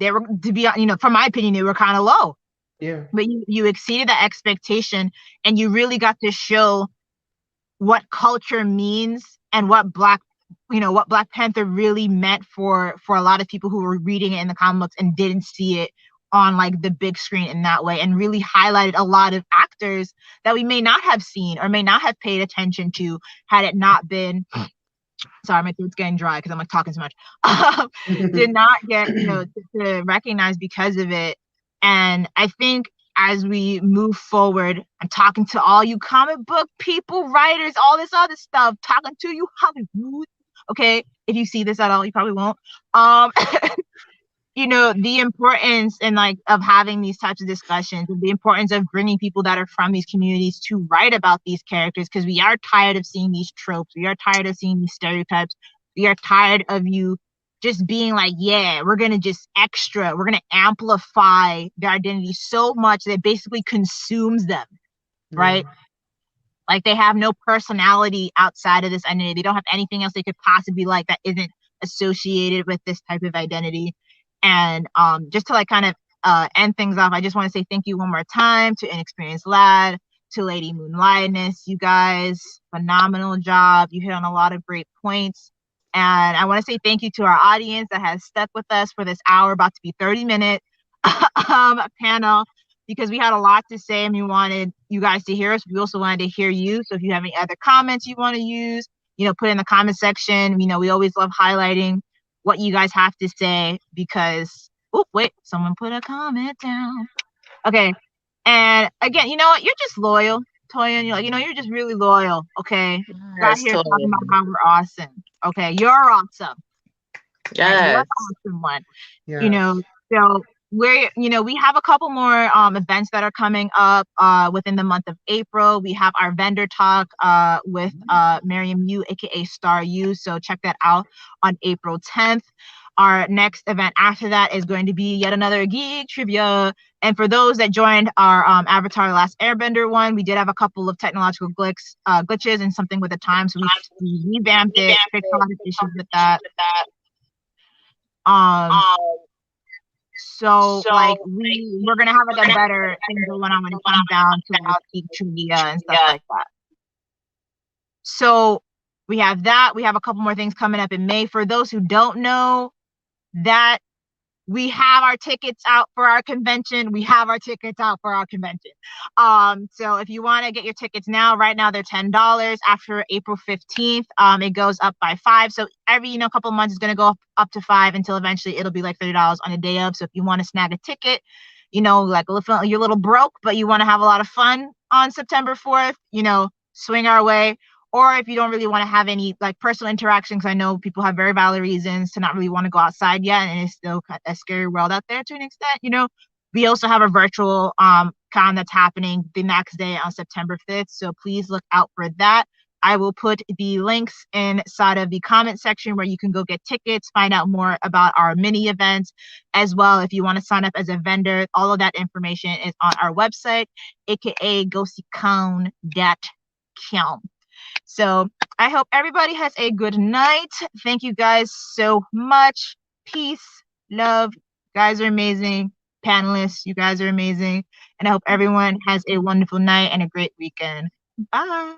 They were, to be, you know, from my opinion, they were kind of low. Yeah. But you exceeded that expectation, and you really got to show what culture means and what Black Panther really meant for a lot of people who were reading it in the comic books and didn't see it on like the big screen in that way, and really highlighted a lot of actors that we may not have seen or may not have paid attention to had it not been, sorry, my throat's getting dry because I'm like talking so much, did not get, you know, to recognize because of it. And I think as we move forward, I'm talking to all you comic book people, writers, all this other stuff, talking to you Hollywood. Okay, if you see this at all, you probably won't. You know, the importance and like of having these types of discussions, and the importance of bringing people that are from these communities to write about these characters, because we are tired of seeing these tropes. We are tired of seeing these stereotypes. We are tired of you just being like, yeah, we're going to amplify their identity so much that it basically consumes them, right? Like they have no personality outside of this identity. They don't have anything else they could possibly like that isn't associated with this type of identity. And just to like kind of end things off, I just want to say thank you one more time to Inexperienced Lad, to Lady Moon Lioness. You guys, phenomenal job. You hit on a lot of great points. And I want to say thank you to our audience that has stuck with us for this hour, about to be 30-minute panel, because we had a lot to say and we wanted you guys to hear us. We also wanted to hear you. So if you have any other comments you want to use, put in the comment section. We always love highlighting what you guys have to say because, oh, wait, someone put a comment down. Okay. And again, you know what? You're just loyal, Toyin. You're just really loyal. Okay. Got here talking about how we're awesome. Okay. You're awesome. Yes. Right? You're an awesome one. Yes. So we have a couple more events that are coming up within the month of April. We have our vendor talk with Miriam Yu, aka Star U. So check that out on April 10th. Our next event after that is going to be yet another geek trivia. And for those that joined our Avatar Last Airbender one, we did have a couple of technological glitches and something with the time. So we revamped it, fixed a lot of issues with that. So we're gonna have a better thing going on when it comes down to geek trivia and stuff like that. So we have that. We have a couple more things coming up in May. For those who don't know, that we have our tickets out for our convention. So if you want to get your tickets now, right now they're $10. After April 15th, it goes up by $5. So every couple of months is going to go up to $5 until eventually it'll be like $30 on the day of. So if you want to snag a ticket, like you're a little broke, but you want to have a lot of fun on September 4th, swing our way. Or if you don't really want to have any personal interactions, I know people have very valid reasons to not really want to go outside yet, and it's still a scary world out there to an extent. We also have a virtual con that's happening the next day on September 5th, so please look out for that. I will put the links inside of the comment section where you can go get tickets, find out more about our mini events as well. If you want to sign up as a vendor, all of that information is on our website, aka GoSeeCon.com. So I hope everybody has a good night. Thank you guys so much. Peace, love. You guys are amazing. Panelists, you guys are amazing. And I hope everyone has a wonderful night and a great weekend. Bye.